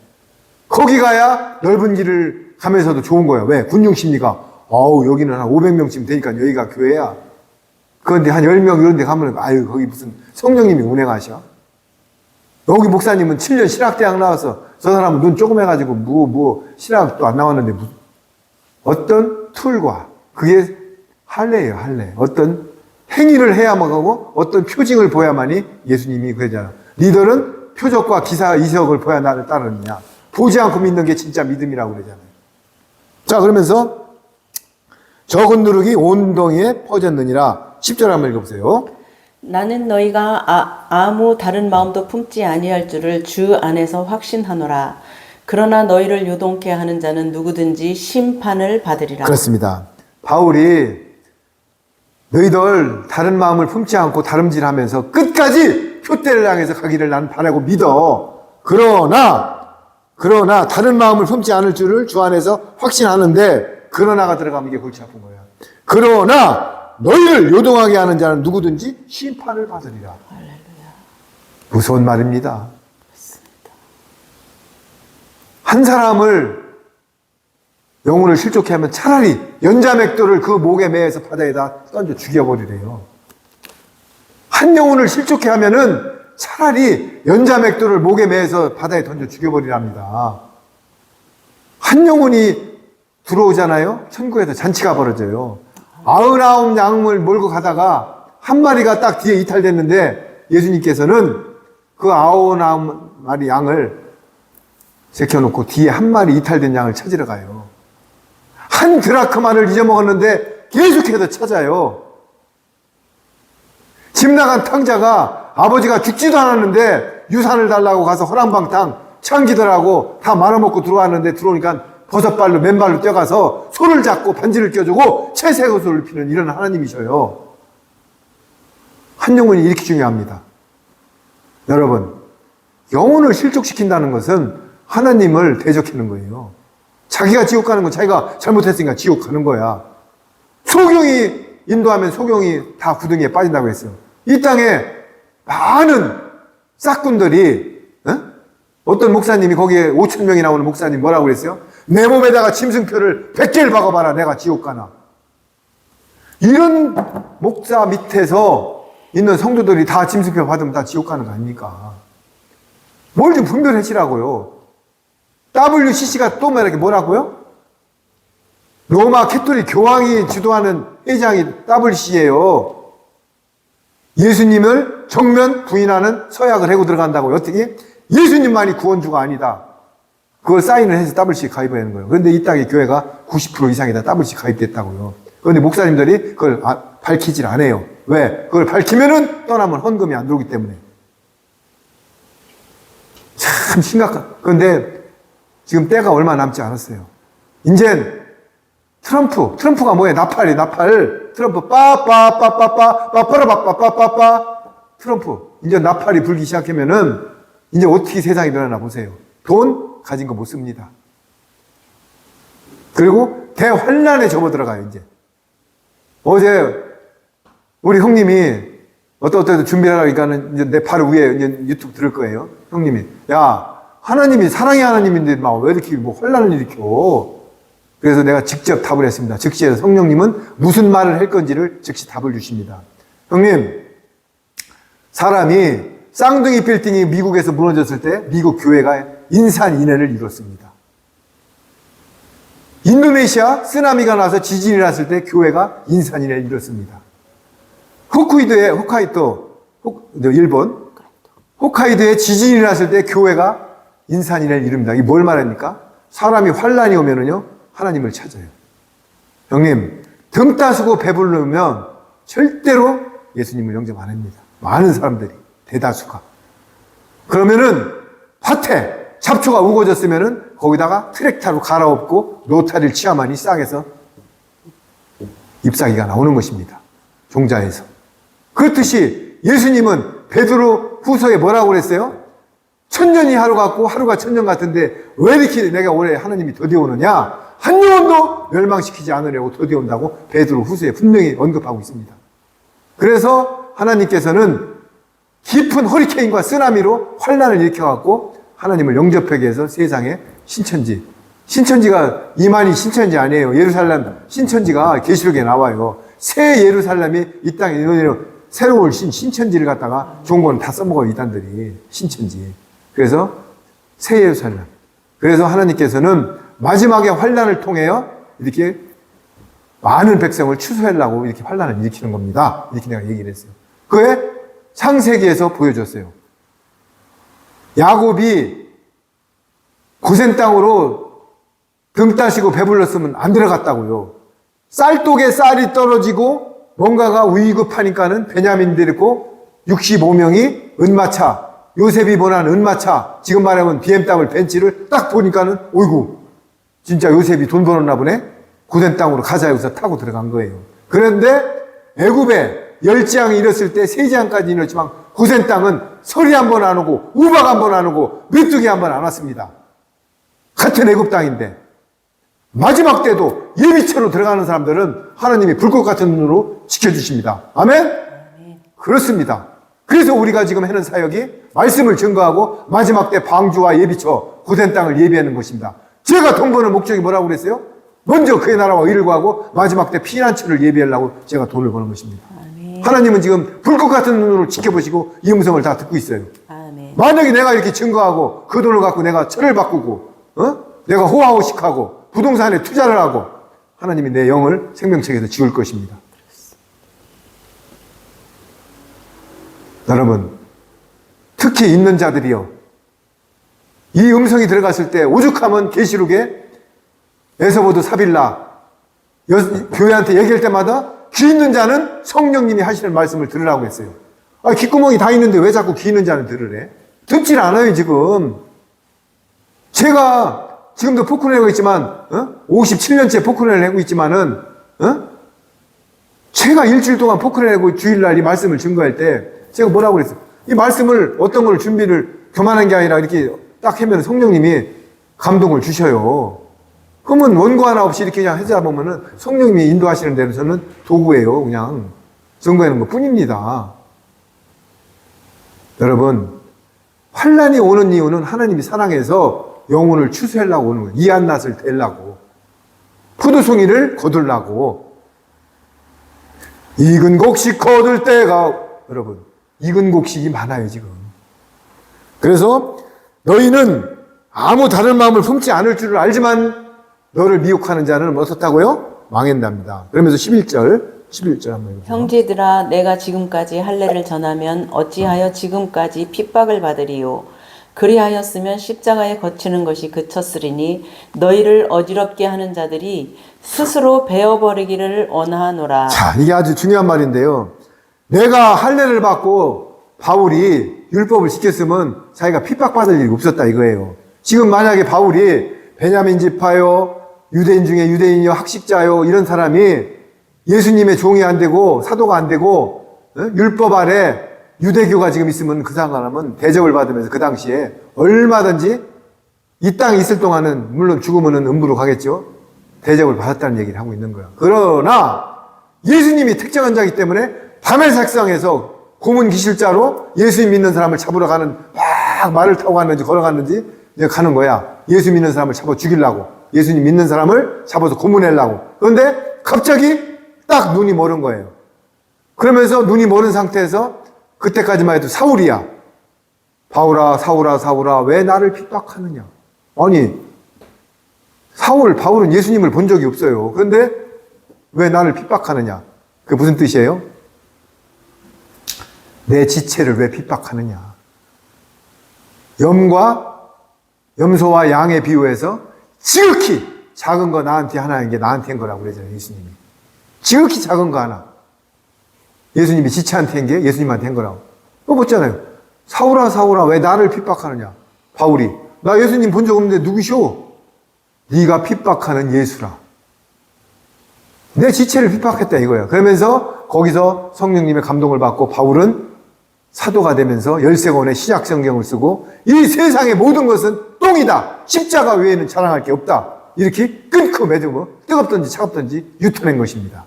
거기 가야 넓은 길을 가면서도 좋은 거예요. 왜? 군중 심리가 여기는 한 500명쯤 되니까 여기가 교회야. 그런데 한 10명 이런 데 가면 거기 무슨 성령님이 운행하셔? 여기 목사님은 7년 신학대학 나와서 저 사람은 눈 조금 해가지고 신학도 안 나왔는데 어떤 툴과 그게 할례예요, 할례. 어떤 행위를 해야만 하고 어떤 표징을 보야만이 예수님이 그러잖아. 리더는 표적과 기사 이석을 보야 나를 따르느냐. 보지 않고 믿는 게 진짜 믿음이라고 그러잖아요. 자, 그러면서 적은 누룩이 온 동이에 퍼졌느니라. 10절 한번 읽어보세요. 나는 너희가 아무 다른 마음도 품지 아니할 줄을 주 안에서 확신하노라. 그러나 너희를 요동케 하는 자는 누구든지 심판을 받으리라. 그렇습니다. 바울이 너희들 다른 마음을 품지 않고 다름질하면서 끝까지 표대를 향해서 가기를 나는 바라고 믿어. 그러나 다른 마음을 품지 않을 줄을 주 안에서 확신하는데 그러나가 들어가면 이게 골치 아픈 거야. 그러나 너희를 요동하게 하는 자는 누구든지 심판을 받으리라. 할렐루야. 무서운 말입니다. 맞습니다. 한 사람을 영혼을 실족해 하면 차라리 연자맥도를 그 목에 매해서 바다에다 던져 죽여버리래요. 한 영혼을 실족해 하면은 차라리 연자맥도를 목에 매해서 바다에 던져 죽여버리랍니다. 한 영혼이 들어오잖아요. 천국에서 잔치가 벌어져요. 99 양을 몰고 가다가 한 마리가 딱 뒤에 이탈됐는데 예수님께서는 그 99마리 양을 제껴놓고 뒤에 한 마리 이탈된 양을 찾으러 가요. 한 드라크마를 잊어먹었는데 계속해서 찾아요. 집 나간 탕자가 아버지가 죽지도 않았는데 유산을 달라고 가서 허랑방탕 창기들하고 다 말아먹고 들어왔는데 들어오니까 버섯발로 맨발로 뛰어가서 소를 잡고 반지를 껴주고 채색옷을 입히는 이런 하나님이셔요. 한 영혼이 이렇게 중요합니다. 여러분, 영혼을 실족시킨다는 것은 하나님을 대적하는 거예요. 자기가 지옥 가는 건 자기가 잘못했으니까 지옥 가는 거야. 소경이 인도하면 소경이 다 구덩이에 빠진다고 했어요. 이 땅에 많은 싹군들이 어떤 목사님이 거기에 5,000명이 나오는 목사님 뭐라고 그랬어요? 내 몸에다가 짐승표를 100개를 박아봐라. 내가 지옥 가나. 이런 목사 밑에서 있는 성도들이 다 짐승표 받으면 다 지옥 가는 거 아닙니까? 뭘 좀 분별하시라고요. WCC가 또 뭐라고요? 로마 캐톨릭 교황이 주도하는 회장이 WCC예요. 예수님을 정면 부인하는 서약을 해고 들어간다고요. 어떻게? 예수님만이 구원주가 아니다. 그걸 사인을 해서 WC 가입해야 하는 거예요. 그런데 이 땅의 교회가 90% 이상이 다 WC 가입됐다고요. 그런데 목사님들이 그걸 밝히질 않아요. 왜? 그걸 밝히면은 떠나면 헌금이 안 들어오기 때문에. 참 심각한. 그런데 지금 때가 얼마 남지 않았어요. 이젠 트럼프가 뭐예요? 나팔. 트럼프 빠빠빠빠빠빠빠빠빠빠빠 트럼프. 이제 나팔이 불기 시작하면은 이제 어떻게 세상이 일어나나 보세요. 돈 가진 거 못 씁니다. 그리고 대환란에 접어들어가요, 이제. 어제 우리 형님이 어떤 준비를 하니까는 이제 내 바로 위에 이제 유튜브 들을 거예요. 형님이. 야, 하나님이 사랑의 하나님인데 막 왜 이렇게 혼란을 일으켜? 그래서 내가 직접 답을 했습니다. 즉시 성령님은 무슨 말을 할 건지를 즉시 답을 주십니다. 형님, 사람이 쌍둥이 빌딩이 미국에서 무너졌을 때 미국 교회가 인산인해를 이뤘습니다. 인도네시아 쓰나미가 나서 지진이 났을 때 교회가 인산인해를 이뤘습니다. 홋카이도, 일본, 홋카이도에 지진이 났을 때 교회가 인산이를 이룹니다. 이게 뭘 말합니까? 사람이 환란이 오면은요, 하나님을 찾아요. 형님, 등 따시고 배부르면 절대로 예수님을 영접 안 합니다. 많은 사람들이, 대다수가. 그러면은 밭에 잡초가 우거졌으면은 거기다가 트랙터로 갈아엎고 노타리를 치야만이 싹에서 잎사귀가 나오는 것입니다. 종자에서. 그렇듯이 예수님은 베드로 후서에 뭐라고 그랬어요? 천년이 하루 같고 하루가 천년 같은데 왜 이렇게 내가 올해 하나님이 더디오느냐? 한 영혼도 멸망시키지 않으려고 더디온다고 베드로 후서에 분명히 언급하고 있습니다. 그래서 하나님께서는 깊은 허리케인과 쓰나미로 환란을 일으켜갖고 하나님을 영접하게 해서 세상에 신천지가 이만희 신천지 아니에요. 예루살렘 신천지가 계시록에 나와요. 새 예루살렘이 이 땅에 새로운 신천지를 갖다가 좋은 거는 다 써먹어요. 이단들이 신천지. 그래서 새 예루살렘. 그래서 하나님께서는 마지막에 환란을 통해요 이렇게 많은 백성을 추수하려고 이렇게 환란을 일으키는 겁니다. 이렇게 내가 얘기를 했어요. 그게 창세기에서 보여줬어요. 야곱이 고센 땅으로 등 따시고 배불렀으면 안 들어갔다고요. 쌀독에 쌀이 떨어지고 뭔가가 위급하니까는 베냐민 데리고 65명이 은마차, 요셉이 보낸 은마차, 지금 말하면 BMW 벤츠를 딱 보니까는 어이구 진짜 요셉이 돈 벌었나 보네. 고센 땅으로 가자 여기서 타고 들어간 거예요. 그런데 애굽에 열지양이 일었을 때 세지양까지 일었지만 고센 땅은 설이 한 번 안 오고 우박 한 번 안 오고 메뚜기 한 번 안 왔습니다. 같은 애굽 땅인데 마지막 때도 예비처로 들어가는 사람들은 하나님이 불꽃 같은 눈으로 지켜주십니다. 아멘? 그렇습니다. 그래서 우리가 지금 하는 사역이 말씀을 증거하고 마지막 때 방주와 예비처 고센 땅을 예비하는 것입니다. 제가 돈 버는 목적이 뭐라고 그랬어요? 먼저 그의 나라와 의를 구하고 마지막 때 피난처를 예비하려고 제가 돈을 버는 것입니다. 아멘. 하나님은 지금 불꽃 같은 눈으로 지켜보시고 이 음성을 다 듣고 있어요. 아멘. 만약에 내가 이렇게 증거하고 그 돈을 갖고 내가 철을 바꾸고 내가 호화호식하고 부동산에 투자를 하고 하나님이 내 영을 생명책에서 지울 것입니다. 여러분, 특히 있는 자들이요. 이 음성이 들어갔을 때 오죽하면 계시록에 에서보드 사빌라 교회한테 얘기할 때마다 귀 있는 자는 성령님이 하시는 말씀을 들으라고 했어요. 아, 귓구멍이 다 있는데 왜 자꾸 귀 있는 자는 들으래? 듣질 않아요, 지금. 제가 지금도 포크를 하고 있지만, 57년째 포크를 하고 있지만은, 제가 일주일 동안 포크를 하고 주일날 이 말씀을 증거할 때, 제가 뭐라고 그랬어요? 이 말씀을 어떤 걸 준비를 교만한 게 아니라 이렇게 딱 하면 성령님이 감동을 주셔요. 그러면 원고 하나 없이 이렇게 그냥 하자 보면은 성령님이 인도하시는 대로 저는 도구예요. 그냥 증거하는 것 뿐입니다. 여러분, 환란이 오는 이유는 하나님이 사랑해서 영혼을 추수하려고 오는 거예요. 이한낫을 떼려고. 포도송이를 거둘라고. 익은 곡식 거둘 때가, 여러분, 익은 곡식이 많아요, 지금. 그래서 너희는 아무 다른 마음을 품지 않을 줄을 알지만 너를 미혹하는 자는 어떻다고요? 망한답니다. 그러면서 11절 한번 해보세요. 형제들아, 내가 지금까지 할례를 전하면 어찌하여 지금까지 핍박을 받으리요? 그리하였으면 십자가에 거치는 것이 그쳤으리니 너희를 어지럽게 하는 자들이 스스로 베어버리기를 원하노라. 자, 이게 아주 중요한 말인데요. 내가 할례를 받고 바울이 율법을 지켰으면 자기가 핍박받을 일이 없었다 이거예요. 지금 만약에 바울이 베냐민 지파요, 유대인 중에 유대인이요, 학식자요, 이런 사람이 예수님의 종이 안 되고 사도가 안 되고 율법 아래 유대교가 지금 있으면 그 사람은 대접을 받으면서 그 당시에 얼마든지 이 땅에 있을 동안은 물론 죽으면은 음부로 가겠죠. 대접을 받았다는 얘기를 하고 있는 거야. 그러나 예수님이 특정한 자이기 때문에 밤의 색상에서 고문 기실자로 예수님 믿는 사람을 잡으러 가는 막 말을 타고 갔는지 걸어갔는지 가는 거야. 예수 믿는 사람을 잡아 죽이려고. 예수님 믿는 사람을 잡아서 고문하려고. 그런데 갑자기 딱 눈이 멀은 거예요. 그러면서 눈이 멀은 상태에서 그때까지만 해도 사울이야. 바울아, 사울아, 사울아, 왜 나를 핍박하느냐? 아니, 바울은 예수님을 본 적이 없어요. 그런데 왜 나를 핍박하느냐? 그게 무슨 뜻이에요? 내 지체를 왜 핍박하느냐? 염소와 양의 비유해서 지극히 작은 거 나한테 하나인 게 나한테 한 거라고 그러잖아요, 예수님이. 지극히 작은 거 하나. 예수님이 지체한테 한 게 예수님한테 한 거라고. 그거 묻잖아요. 사울아, 사울아, 왜 나를 핍박하느냐? 바울이. 나 예수님 본 적 없는데 누구시오? 네가 핍박하는 예수라. 내 지체를 핍박했다 이거예요. 그러면서 거기서 성령님의 감동을 받고 바울은 사도가 되면서 13권의 시작 성경을 쓰고 이 세상의 모든 것은 똥이다. 십자가 외에는 자랑할 게 없다. 이렇게 끊고 매두고 뜨겁든지 차갑든지 유턴한 것입니다.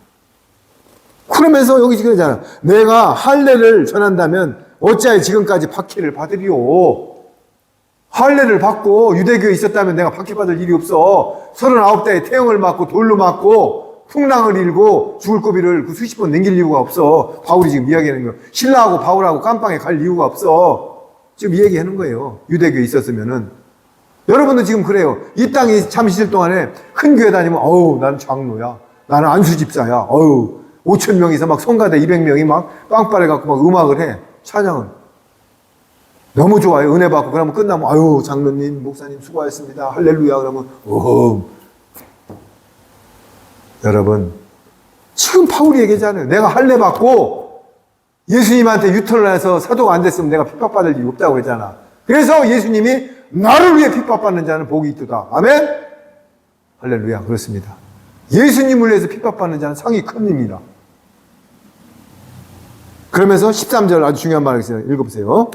그러면서 여기 지금 그러잖아. 내가 할례를 전한다면 어찌하여 지금까지 박해를 받으리오. 할례를 받고 유대교에 있었다면 내가 박해받을 일이 없어. 39대에 태형을 맞고 돌로 맞고 풍랑을 일고 죽을 고비를 수십 번 넘길 이유가 없어. 바울이 지금 이야기하는 거예요. 신라하고 바울하고 깜빵에 갈 이유가 없어. 지금 이 얘기하는 거예요. 유대교에 있었으면은. 여러분도 지금 그래요. 이 땅이 잠시 동안에 큰 교회 다니면 어우 나는 장로야. 나는 안수집사야. 어우 5,000명이서 막 성가대 200명이 막 빵빠레 갖고 막 음악을 해. 찬양을. 너무 좋아요. 은혜 받고 그러면 끝나면 아유 장로님 목사님 수고하셨습니다. 할렐루야 그러면 여러분 지금 바울이 얘기하잖아요. 내가 할례 받고 예수님한테 유턴을 해서 사도가 안 됐으면 내가 핍박받을 일이 없다고 했잖아. 그래서 예수님이 나를 위해 핍박받는 자는 복이 있도다. 아멘? 할렐루야. 그렇습니다. 예수님을 위해서 핍박받는 자는 상이 큽니다. 그러면서 13절 아주 중요한 말을 있어요. 읽어보세요.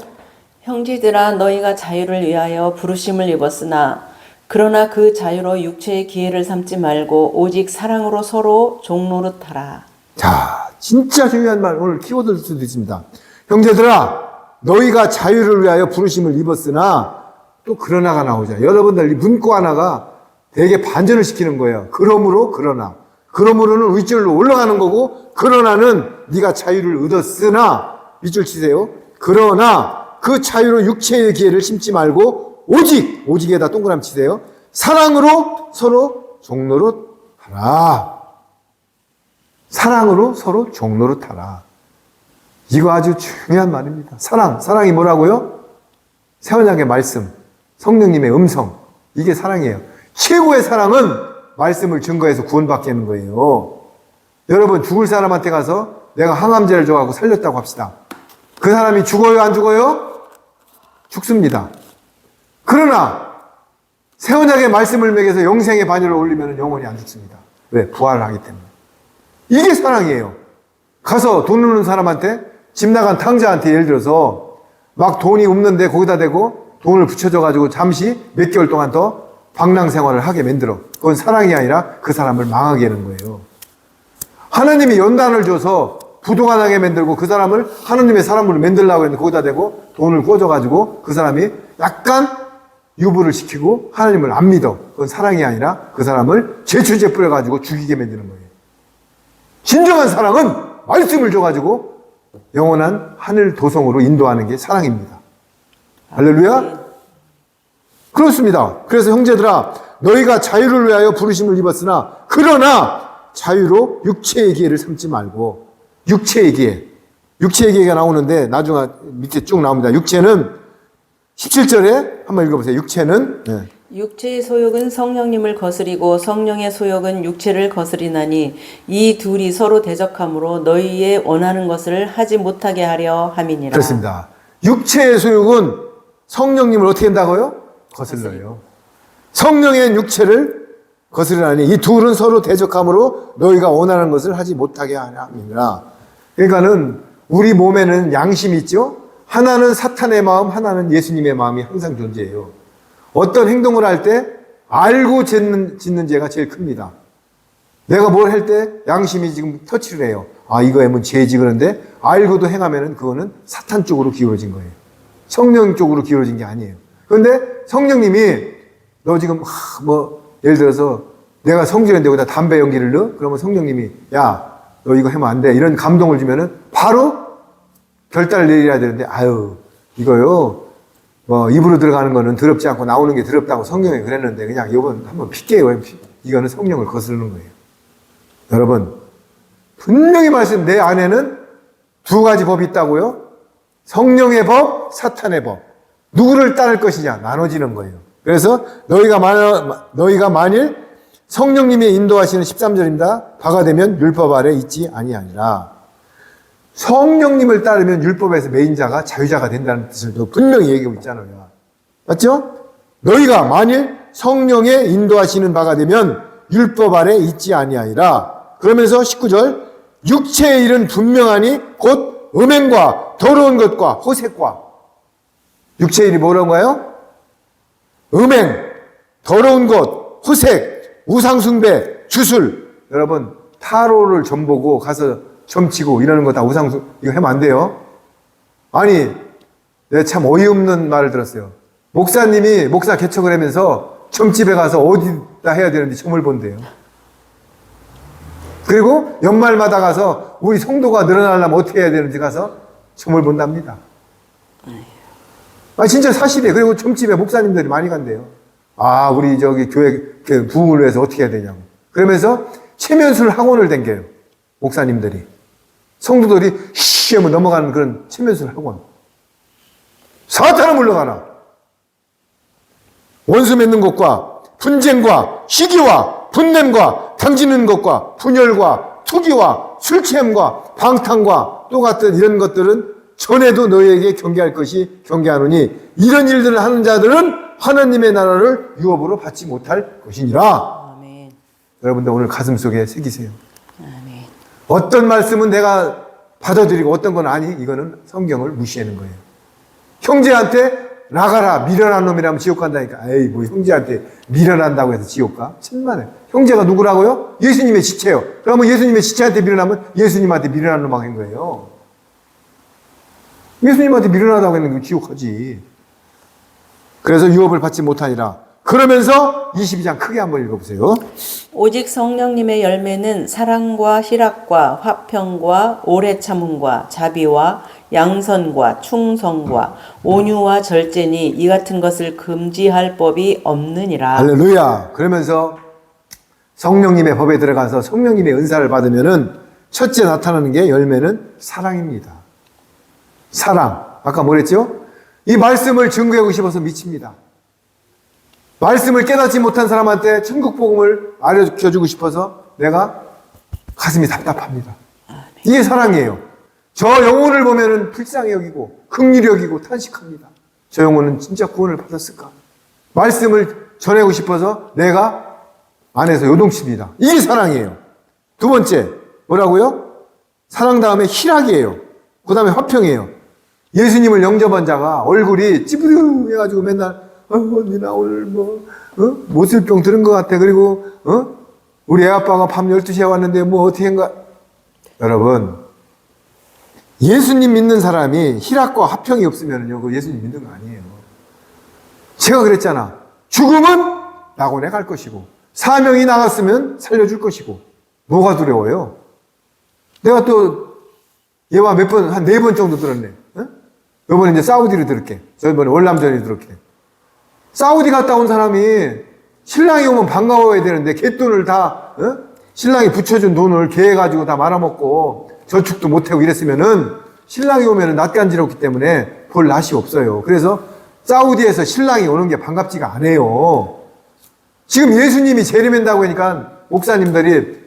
형제들아 너희가 자유를 위하여 부르심을 입었으나 그러나 그 자유로 육체의 기회를 삼지 말고 오직 사랑으로 서로 종노릇하라. 자, 진짜 중요한 말 오늘 키워드일 수도 있습니다. 형제들아 너희가 자유를 위하여 부르심을 입었으나 또 그러나가 나오죠. 여러분들 이 문구 하나가 되게 반전을 시키는 거예요. 그러므로 그러나. 그러므로는 윗줄로 올라가는 거고 그러나는 네가 자유를 얻었으나 밑줄 치세요. 그러나 그 자유로 육체의 기회를 심지 말고 오직에다 동그라미 치세요. 사랑으로 서로 종노릇하라. 사랑으로 서로 종노릇하라. 이거 아주 중요한 말입니다. 사랑이 뭐라고요? 새언약의 말씀, 성령님의 음성, 이게 사랑이에요. 최고의 사랑은 말씀을 증거해서 구원받게 하는 거예요. 여러분 죽을 사람한테 가서 내가 항암제를 줘가지고 살렸다고 합시다. 그 사람이 죽어요 안 죽어요? 죽습니다. 그러나 새언약의 말씀을 먹여서 영생의 반열을 올리면 영원히 안 죽습니다. 왜? 부활을 하기 때문에. 이게 사랑이에요. 가서 돈 없는 사람한테 집 나간 탕자한테 예를 들어서 막 돈이 없는데 거기다 대고 돈을 붙여줘가지고 잠시 몇 개월 동안 더 방랑 생활을 하게 만들어. 그건 사랑이 아니라 그 사람을 망하게 하는 거예요. 하나님이 연단을 줘서 부도가 나게 만들고 그 사람을 하나님의 사람으로 만들려고 했는데 거기다 대고 돈을 꿔줘가지고 그 사람이 약간 유부를 시키고 하나님을 안 믿어. 그건 사랑이 아니라 그 사람을 죄추제 뿌려가지고 죽이게 만드는 거예요. 진정한 사랑은 말씀을 줘가지고 영원한 하늘 도성으로 인도하는 게 사랑입니다. 할렐루야? 그렇습니다. 그래서 형제들아 너희가 자유를 위하여 부르심을 입었으나 그러나 자유로 육체의 기회를 삼지 말고 육체의 기회가 나오는데 나중에 밑에 쭉 나옵니다. 육체는 17절에 한번 읽어보세요. 육체는 육체의 소욕은 성령님을 거스리고 성령의 소욕은 육체를 거스리나니 이 둘이 서로 대적함으로 너희의 원하는 것을 하지 못하게 하려 함이니라. 그렇습니다. 육체의 소욕은 성령님을 어떻게 한다고요? 거슬러요. 성령의 육체를 거스르나니 이 둘은 서로 대적함으로 너희가 원하는 것을 하지 못하게 하려 함이니라. 그러니까는 우리 몸에는 양심이 있죠. 하나는 사탄의 마음, 하나는 예수님의 마음이 항상 존재해요. 어떤 행동을 할 때 알고 짓는 죄가 제일 큽니다. 내가 뭘 할 때 양심이 지금 터치를 해요. 아 이거 하면 죄지 그런데 알고도 행하면은 그거는 사탄 쪽으로 기울어진 거예요. 성령 쪽으로 기울어진 게 아니에요. 그런데 성령님이 너 지금 예를 들어서 내가 성질인데 거기다 담배 연기를 넣어? 그러면 성령님이 야 너 이거 하면 안 돼. 이런 감동을 주면은 바로 결단을 내려야 되는데 아유 이거요 입으로 들어가는 거는 더럽지 않고 나오는 게 더럽다고 성경에 그랬는데 그냥 이건 한번 핍게요. 이거는 성령을 거스르는 거예요. 여러분 분명히 말씀 내 안에는 두 가지 법이 있다고요. 성령의 법, 사탄의 법. 누구를 따를 것이냐 나눠지는 거예요. 그래서 너희가 만일 성령님의 인도하시는 13절입니다. 바가 되면 율법 아래 있지 아니하니라. 성령님을 따르면 율법에서 매인자가 자유자가 된다는 뜻을 또 분명히 얘기하고 있잖아요. 맞죠? 너희가 만일 성령의 인도하시는 바가 되면 율법 아래 있지 아니하니라. 그러면서 19절 육체의 일은 분명하니 곧 음행과 더러운 것과 호색과. 육체의 일이 뭐라고요? 음행, 더러운 것, 호색, 우상숭배, 주술. 여러분 타로를 점 보고 가서 점치고 이러는 거 다 우상숭, 이거 하면 안 돼요. 아니 내가 참 어이없는 말을 들었어요. 목사님이 목사 개척을 하면서 점집에 가서 어디다 해야 되는지 점을 본대요. 그리고 연말마다 가서 우리 성도가 늘어나려면 어떻게 해야 되는지 가서 점을 본답니다. 아 진짜 사실이에요. 그리고 점집에 목사님들이 많이 간대요. 아 우리 저기 교회 부흥을 위해서 어떻게 해야 되냐고. 그러면서 체면술 학원을 댕겨요. 목사님들이. 성도들이 쉬 하면 넘어가는 그런 체면술 학원. 사탄아 물러가라. 원수 맺는 것과 분쟁과 시기와 분냄과 당지는 것과 분열과 투기와 술 취함과 방탕과 또 같은 이런 것들은 전에도 너희에게 경계할 것이 경계하노니 이런 일들을 하는 자들은 하나님의 나라를 유업으로 받지 못할 것이니라. 아멘. 여러분들 오늘 가슴속에 새기세요. 아멘. 어떤 말씀은 내가 받아들이고 어떤 건 아니, 이거는 성경을 무시하는 거예요. 형제한테 나가라 미련한 놈이라면 지옥 간다니까. 에이 뭐 형제한테 미련한다고 해서 지옥 가? 천만에. 형제가 누구라고요? 예수님의 지체요. 그러면 예수님의 지체한테 미련하면 예수님한테 미련한 놈하고 한 거예요. 예수님한테 미련하다고 했는 게 지옥 가지. 그래서 유업을 받지 못하니라. 그러면서 22장 크게 한번 읽어보세요. 오직 성령님의 열매는 사랑과 희락과 화평과 오래 참음과 자비와 양선과 충성과 온유와 절제니 이 같은 것을 금지할 법이 없느니라. 할렐루야. 그러면서 성령님의 법에 들어가서 성령님의 은사를 받으면은 첫째 나타나는 게 열매는 사랑입니다. 사랑. 아까 뭐랬죠? 이 말씀을 증거하고 싶어서 미칩니다. 말씀을 깨닫지 못한 사람한테 천국 복음을 알려주고 싶어서 내가 가슴이 답답합니다. 이게 사랑이에요. 저 영혼을 보면은 불쌍히 여기고 긍휼히 여기고 탄식합니다. 저 영혼은 진짜 구원을 받았을까? 말씀을 전하고 싶어서 내가 안에서 요동칩니다. 이게 사랑이에요. 두 번째 뭐라고요? 사랑 다음에 희락이에요. 그 다음에 화평이에요. 예수님을 영접한 자가 얼굴이 찌부둥해가지고 맨날 언니 나 오늘 모슬병 들은 것 같아. 그리고 우리 애 아빠가 밤 12시에 왔는데 뭐 어떻게 한가. 여러분 예수님 믿는 사람이 희락과 화평이 없으면요 그 예수님 믿는 거 아니에요. 제가 그랬잖아. 죽음은 낙원에 갈 것이고 사명이 나갔으면 살려줄 것이고 뭐가 두려워요? 내가 또 얘와 몇 번, 한 4번 정도 들었네. 이번에 이제 사우디를 들을게. 저번에 월남전에 들을게. 사우디 갔다 온 사람이 신랑이 오면 반가워야 되는데 갯돈을 다 신랑이 붙여준 돈을 걔 가지고 다 말아먹고 저축도 못하고 이랬으면은 신랑이 오면은 낯간지럽기 때문에 볼 낯이 없어요. 그래서 사우디에서 신랑이 오는 게 반갑지가 않아요. 지금 예수님이 재림한다고 하니까 목사님들이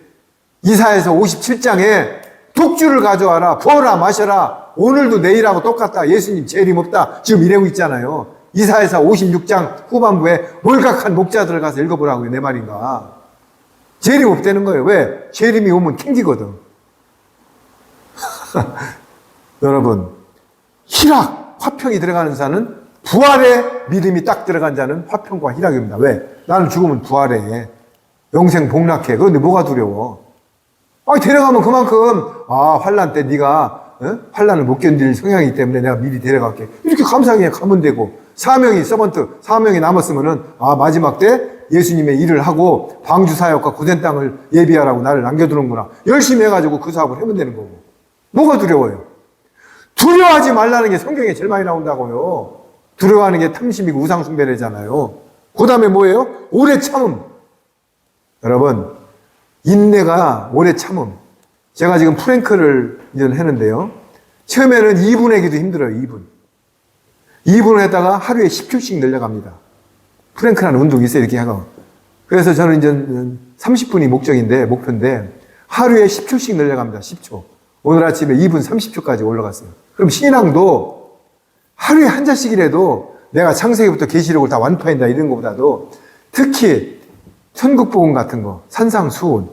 이사에서 57장에 독주를 가져와라, 부어라, 마셔라, 오늘도 내일하고 똑같다, 예수님 재림 없다, 지금 이러고 있잖아요. 이사야서 56장 후반부에 몰각한 목자들을 가서 읽어보라고요. 내 말인가. 재림 없다는 거예요. 왜? 재림이 오면 캥기거든. 여러분 희락, 화평이 들어가는 자는 부활의 믿음이 딱 들어간 자는 화평과 희락입니다. 왜? 나는 죽으면 부활해. 영생 복락해. 그런데 뭐가 두려워? 데려가면 그만큼 환난 때 네가 환난을 못 견딜 성향이기 때문에 내가 미리 데려갈게. 이렇게 감사하게 가면 되고 사명이 서번트, 사명이 남았으면은 마지막 때 예수님의 일을 하고 방주 사역과 고된 땅을 예비하라고 나를 남겨두는구나. 열심히 해가지고 그 사업을 하면 되는 거고. 뭐가 두려워요? 두려워하지 말라는 게 성경에 제일 많이 나온다고요. 두려워하는 게 탐심이고 우상숭배잖아요. 그 다음에 뭐예요? 오래 참음. 여러분 인내가 오래 참음. 제가 지금 프랭크를 이제 했는데요. 처음에는 2분 하기도 힘들어요. 2분. 2분을 했다가 하루에 10초씩 늘려갑니다. 프랭크라는 운동이 있어요. 이렇게 하고. 그래서 저는 이제 30분이 목표인데 하루에 10초씩 늘려갑니다. 10초. 오늘 아침에 2분 30초까지 올라갔어요. 그럼 신앙도 하루에 한 자씩이라도 내가 창세기부터 계시록을 다 완파한다 이런 것보다도 특히 천국복음 같은 거, 산상수훈,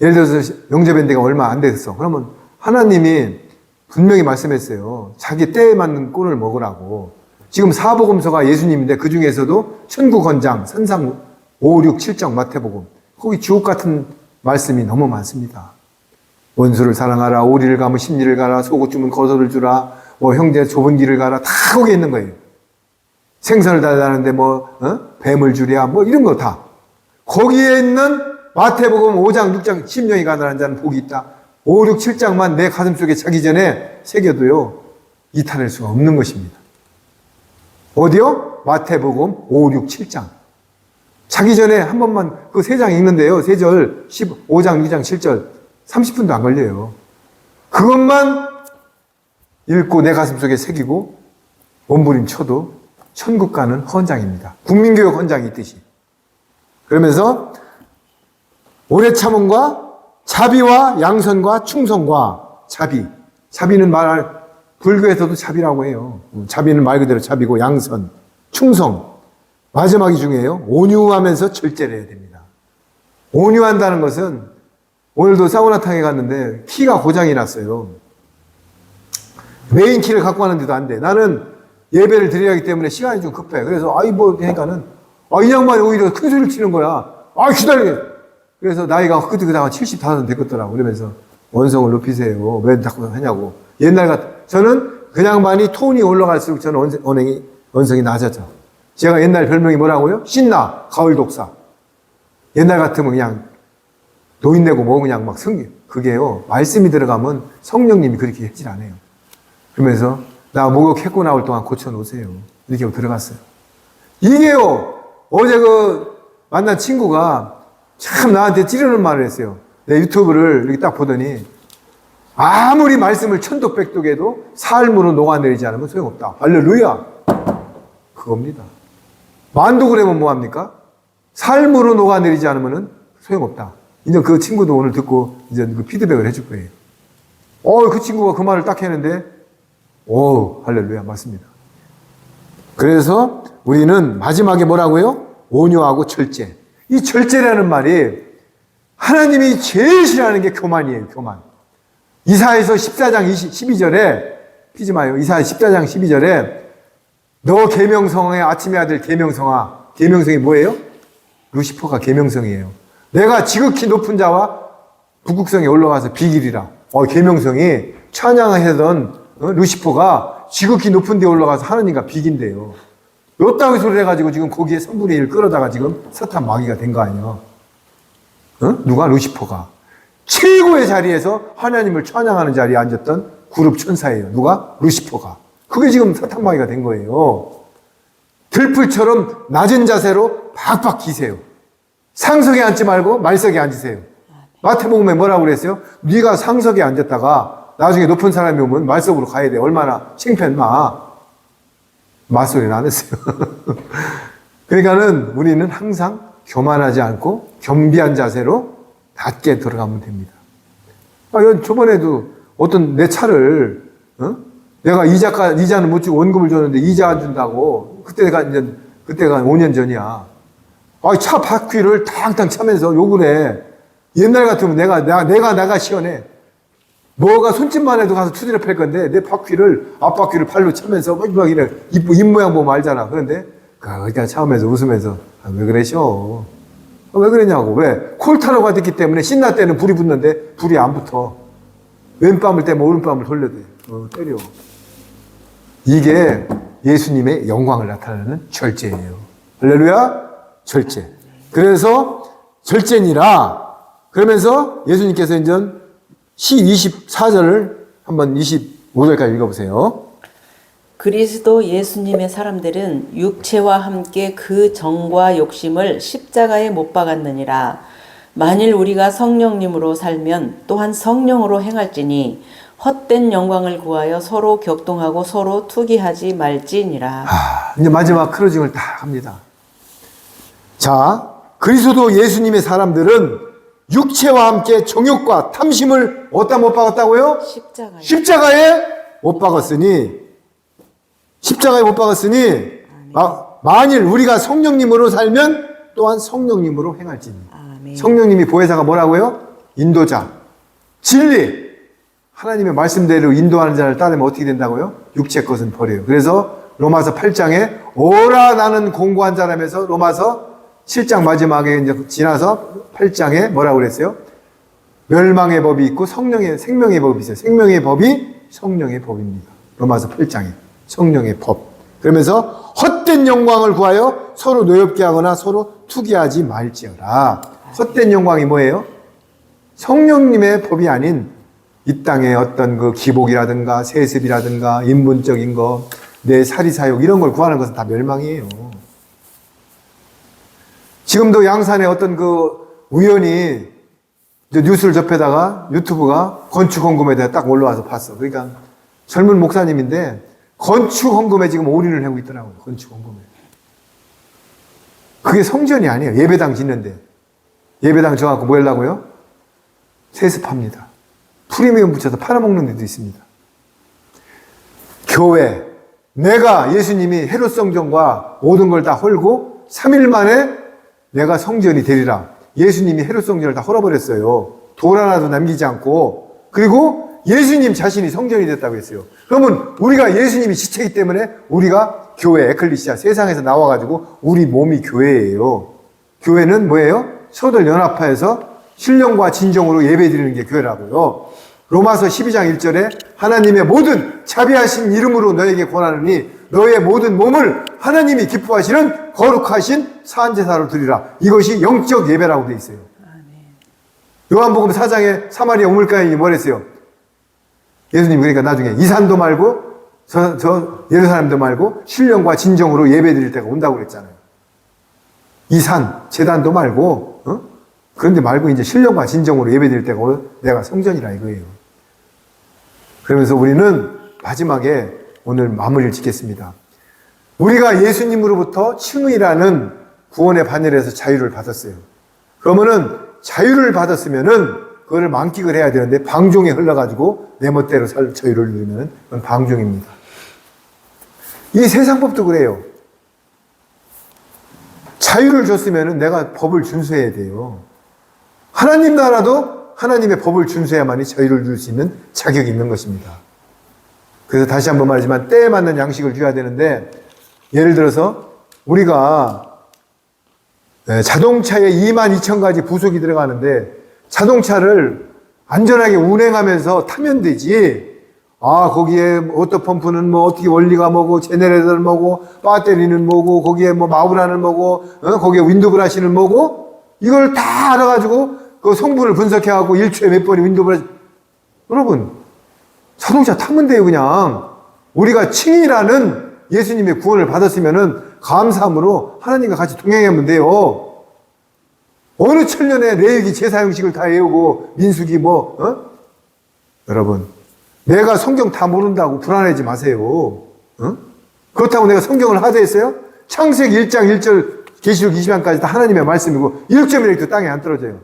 예를 들어서 영접한 데가 얼마 안 됐어. 그러면 하나님이 분명히 말씀했어요. 자기 때에 맞는 꼴을 먹으라고. 지금 사복음서가 예수님인데 그 중에서도 천국헌장, 산상 5, 6, 7장 마태복음. 거기 주옥 같은 말씀이 너무 많습니다. 원수를 사랑하라, 오리를 가면 십리를 가라, 속옷 주면 겉옷을 주라, 뭐 형제 좁은 길을 가라, 다 거기에 있는 거예요. 생선을 달라는데 뱀을 주랴, 뭐 이런 거 다. 거기에 있는 마태복음 5장, 6장, 심령이 가난한 자는 복이 있다. 5, 6, 7장만 내 가슴 속에 차기 전에 새겨도요, 이탈할 수가 없는 것입니다. 어디요? 마태복음 5, 6, 7장. 자기 전에 한 번만 그 3장 읽는데요. 3절, 15장, 6장, 7절. 30분도 안 걸려요. 그것만 읽고 내 가슴 속에 새기고 몸부림쳐도 천국 가는 헌장입니다. 국민교육 헌장이 있듯이. 그러면서 오래 참음과 자비와 양선과 충성과 자비. 자비는 불교에서도 자비라고 해요. 자비는 말 그대로 자비고 양선, 충성. 마지막이 중요해요. 온유하면서 절제를 해야 됩니다. 온유한다는 것은 오늘도 사우나탕에 갔는데 키가 고장이 났어요. 메인 키를 갖고 가는데도 안 돼. 나는 예배를 드려야 하기 때문에 시간이 좀 급해. 그래서 하니까는 이 양반이 오히려 큰 소리를 치는 거야. 기다려. 그래서 나이가 그때가 75은 됐겠더라고. 그러면서 원성을 높이세요. 왜 자꾸 하냐고. 저는 그 양반이 톤이 올라갈수록 저는 원성이 낮아져. 제가 옛날 별명이 뭐라고요? 신나, 가을 독사. 옛날 같으면 그냥 노인네고 뭐 그냥 막 그게요. 말씀이 들어가면 성령님이 그렇게 했질 않아요. 그러면서 나 목욕했고 나올 동안 고쳐놓으세요. 이렇게 하고 들어갔어요. 이게요. 어제 만난 친구가 참 나한테 찌르는 말을 했어요. 내 유튜브를 이렇게 딱 보더니 아무리 말씀을 천독백독해도 삶으로 녹아내리지 않으면 소용없다. 할렐루야. 그겁니다. 만도 그러면 뭐합니까? 삶으로 녹아내리지 않으면 소용없다. 이제 그 친구도 오늘 듣고 이제 그 피드백을 해줄 거예요. 그 친구가 그 말을 딱 했는데, 할렐루야. 맞습니다. 그래서 우리는 마지막에 뭐라고요? 온유하고 절제. 이 절제라는 말이 하나님이 제일 싫어하는 게 교만이에요. 교만. 이사야서 14장 12절에 피지 마요. 이사야 14장 12절에 너 계명성의 아침의 아들 계명성아. 계명성이 뭐예요? 루시퍼가 계명성이에요. 내가 지극히 높은 자와 북극성에 올라가서 비길이라. 계명성이 찬양하던 루시퍼가 지극히 높은 데 올라가서 하느님과 비긴대요. 요따위 소리를 해가지고 지금 거기에 3분의 1 끌어다가 지금 사탄 마귀가 된 거 아니에요? 누가? 루시퍼가. 최고의 자리에서 하나님을 찬양하는 자리에 앉았던 그룹 천사예요. 누가? 루시퍼가. 그게 지금 사탄 마귀가 된 거예요. 들풀처럼 낮은 자세로 박박 기세요. 상석에 앉지 말고 말석에 앉으세요. 마태복음에 뭐라고 그랬어요? 네가 상석에 앉았다가 나중에 높은 사람이 오면 말석으로 가야 돼. 얼마나 창피했나. 맞소리는 안 했어요. 그러니까는 우리는 항상 교만하지 않고 겸비한 자세로 낮게 들어가면 됩니다. 저번에도 어떤 내 차를, 내가 이자는 못 주고 원금을 줬는데 이자 안 준다고. 그때가 5년 전이야. 차 바퀴를 탕탕 차면서 욕을 해. 옛날 같으면 내가 시원해. 뭐가 손짓만 해도 가서 투지를 팰 건데, 내 앞바퀴를 팔로 차면서, 막 이래, 입 모양 보면 알잖아. 그런데, 그러니까 차면서 웃으면서, 왜 그러셔? 왜 그러냐고. 왜? 콜타로가 됐기 때문에 신나 때는 불이 붙는데, 불이 안 붙어. 왼뺨을 떼면 오른뺨을 돌려대. 때려. 이게 예수님의 영광을 나타내는 절제예요. 할렐루야? 절제. 그래서, 절제니라. 그러면서 예수님께서 이제 24절을 한번 25절까지 읽어보세요. 그리스도 예수님의 사람들은 육체와 함께 그 정과 욕심을 십자가에 못 박았느니라. 만일 우리가 성령님으로 살면 또한 성령으로 행할지니 헛된 영광을 구하여 서로 격동하고 서로 투기하지 말지니라. 이제 마지막 클로징을 딱 합니다. 자, 그리스도 예수님의 사람들은 육체와 함께 정욕과 탐심을 어디다 못 박았다고요? 십자가에. 십자가에 못 박았으니 만일 우리가 성령님으로 살면 또한 성령님으로 행할지니. 아멘. 성령님이 보혜사가 뭐라고요? 인도자, 진리. 하나님의 말씀대로 인도하는 자를 따르면 어떻게 된다고요? 육체 것은 버려요. 그래서 로마서 8장에 오라 나는 공고한 자라면서 로마서 7장 마지막에 이제 지나서 8장에 뭐라고 그랬어요? 멸망의 법이 있고 생명의 법이 있어요. 생명의 법이 성령의 법입니다. 로마서 8장에 성령의 법. 그러면서 헛된 영광을 구하여 서로 노엽게 하거나 서로 투기하지 말지어라. 헛된 영광이 뭐예요? 성령님의 법이 아닌 이 땅의 어떤 그 기복이라든가 세습이라든가 인본적인 거, 내 사리사욕 이런 걸 구하는 것은 다 멸망이에요. 지금도 양산에 어떤 그 우연히 뉴스를 접해다가 유튜브가 건축헌금에 대해 딱 올라와서 봤어. 그러니까 젊은 목사님인데 건축헌금에 지금 올인을 하고 있더라고요. 건축헌금에. 그게 성전이 아니에요. 예배당 짓는데. 예배당 정하고 뭐 하려고요? 세습합니다. 프리미엄 붙여서 팔아먹는 데도 있습니다. 교회, 내가 예수님이 헤롯 성전과 모든 걸 다 헐고 3일 만에 내가 성전이 되리라. 예수님이 헤롯 성전을 다 헐어버렸어요. 돌 하나도 남기지 않고. 그리고 예수님 자신이 성전이 됐다고 했어요. 그러면 우리가 예수님이 지체이기 때문에 우리가 교회, 에클리시아, 세상에서 나와가지고 우리 몸이 교회예요. 교회는 뭐예요? 서로들 연합하여서 신령과 진정으로 예배드리는 게 교회라고요. 로마서 12장 1절에 하나님의 모든 자비하신 이름으로 너에게 권하느니 너의 모든 몸을 하나님이 기뻐하시는 거룩하신 사한제사로 드리라. 이것이 영적 예배라고 되어 있어요. 요한복음 4장에 사마리아 우물가인이 뭐랬어요? 예수님 그러니까 나중에 이 산도 말고 저 예루살렘도 말고 신령과 진정으로 예배드릴 때가 온다고 그랬잖아요. 이 산, 제단도 말고 그런데 말고 이제 신령과 진정으로 예배드릴 때가 내가 성전이라 이거예요. 그러면서 우리는 마지막에 오늘 마무리를 짓겠습니다. 우리가 예수님으로부터 칭의라는 구원의 바늘에서 자유를 받았어요. 그러면은 자유를 받았으면은 그거를 만끽을 해야 되는데 방종에 흘러가지고 내 멋대로 살 자유를 누리면 그건 방종입니다. 이 세상 법도 그래요. 자유를 줬으면은 내가 법을 준수해야 돼요. 하나님 나라도 하나님의 법을 준수해야만이 자유를 줄 수 있는 자격이 있는 것입니다. 그래서 다시 한번 말하지만 때에 맞는 양식을 줘야 되는데 예를 들어서 우리가 자동차에 22,000가지 부속이 들어가는데 자동차를 안전하게 운행하면서 타면 되지. 거기에 워터펌프는 뭐 어떻게 원리가 뭐고 제네레이터는 뭐고 배터리는 뭐고 거기에 뭐 마우라는 뭐고 거기에 윈드 브러시는 뭐고 이걸 다 알아가지고 그 성분을 분석해갖고 1초에 몇 번이 윈드 브러시. 여러분 자동차 타면 돼요. 그냥 우리가 칭의라는 예수님의 구원을 받았으면은 감사함으로 하나님과 같이 동행하면 돼요. 어느 천년에 레위기 제사 형식을 다 외우고 민수기 여러분 내가 성경 다 모른다고 불안하지 마세요. 그렇다고 내가 성경을 하대했어요? 창세기 1장 1절 계시록 20장까지 다 하나님의 말씀이고 1.1도 땅에 안 떨어져요.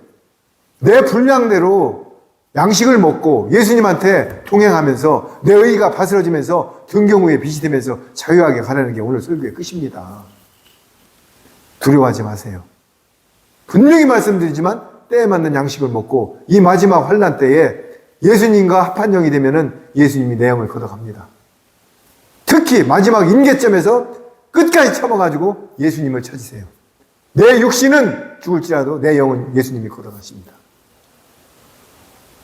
내 분량대로 양식을 먹고 예수님한테 동행하면서 내 의가 바스러지면서 등경우에 빛이 되면서 자유하게 가라는 게 오늘 설교의 끝입니다. 두려워하지 마세요. 분명히 말씀드리지만 때에 맞는 양식을 먹고 이 마지막 환난 때에 예수님과 합한 영이 되면은 예수님이 내 영을 걷어갑니다. 특히 마지막 임계점에서 끝까지 참아가지고 예수님을 찾으세요. 내 육신은 죽을지라도 내 영은 예수님이 걷어가십니다.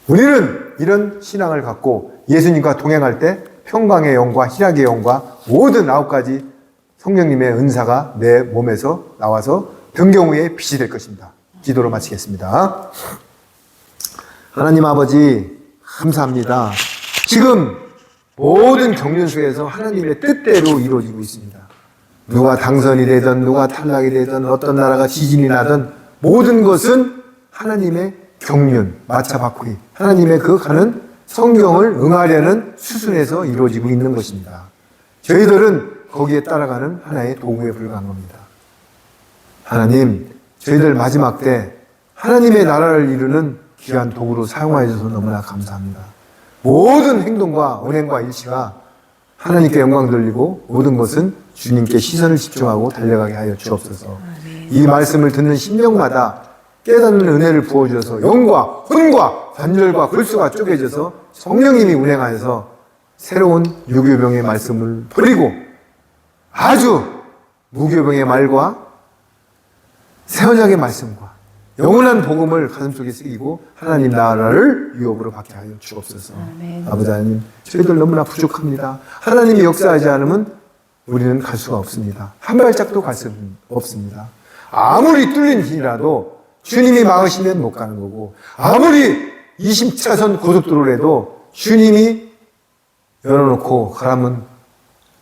우리는 이런 신앙을 갖고 예수님과 동행할 때 평강의 영과 희락의 영과 모든 9가지 성령님의 은사가 내 몸에서 나와서 등경우의 빛이 될 것입니다. 기도로 마치겠습니다. 하나님 아버지 감사합니다. 지금 모든 경륜 속에서 하나님의 뜻대로 이루어지고 있습니다. 누가 당선이 되든 누가 탈락이 되든 어떤 나라가 지진이 나든 모든 것은 하나님의 경륜, 마차바퀴, 하나님의 그 가는 성경을 응하려는 수순에서 이루어지고 있는 것입니다. 저희들은 거기에 따라가는 하나의 도구에 불과한 겁니다. 하나님, 저희들 마지막 때 하나님의 나라를 이루는 귀한 도구로 사용하여 주셔서 너무나 감사합니다. 모든 행동과 언행과 일치가 하나님께 영광 돌리고 모든 것은 주님께 시선을 집중하고 달려가게 하여 주옵소서. 이 말씀을 듣는 심령마다 깨닫는 은혜를 부어주셔서 영과 혼과 관절과 골수가 쪼개져서 성령님이 운행하여서 새로운 유교병의 말씀을 버리고 아주 무교병의 말과 새 언약의 말씀과 영원한 복음을 가슴속에 새기고 하나님 나라를 유업으로 받게 하여 주옵소서. 아버지 하나님, 저희들 너무나 부족합니다. 하나님이 역사하지 않으면 우리는 갈 수가 없습니다. 한 발짝도 갈 수 없습니다. 아무리 뚫린 길이라도 주님이 막으시면 못 가는 거고, 아무리 20차선 고속도로라도 주님이 열어놓고 가라면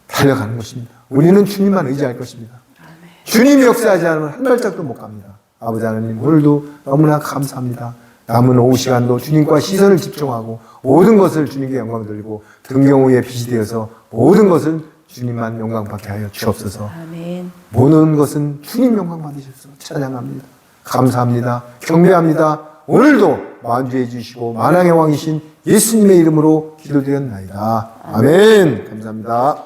달려가는 것입니다. 우리는 주님만 의지할 것입니다. 주님이 역사하지 않으면 한 발짝도 못 갑니다. 아버지 하나님, 오늘도 너무나 감사합니다. 남은 오후 시간도 주님과 시선을 집중하고 모든 것을 주님께 영광 돌리고 등경 위에 빛이 되어서 모든 것을 주님만 영광 받게 하여 주옵소서. 아멘. 모든 것은 주님 영광 받으셔서 찬양합니다. 감사합니다. 경배합니다. 오늘도 만주해 주시고 만왕의 왕이신 예수님의 이름으로 기도드렸나이다. 아멘. 감사합니다.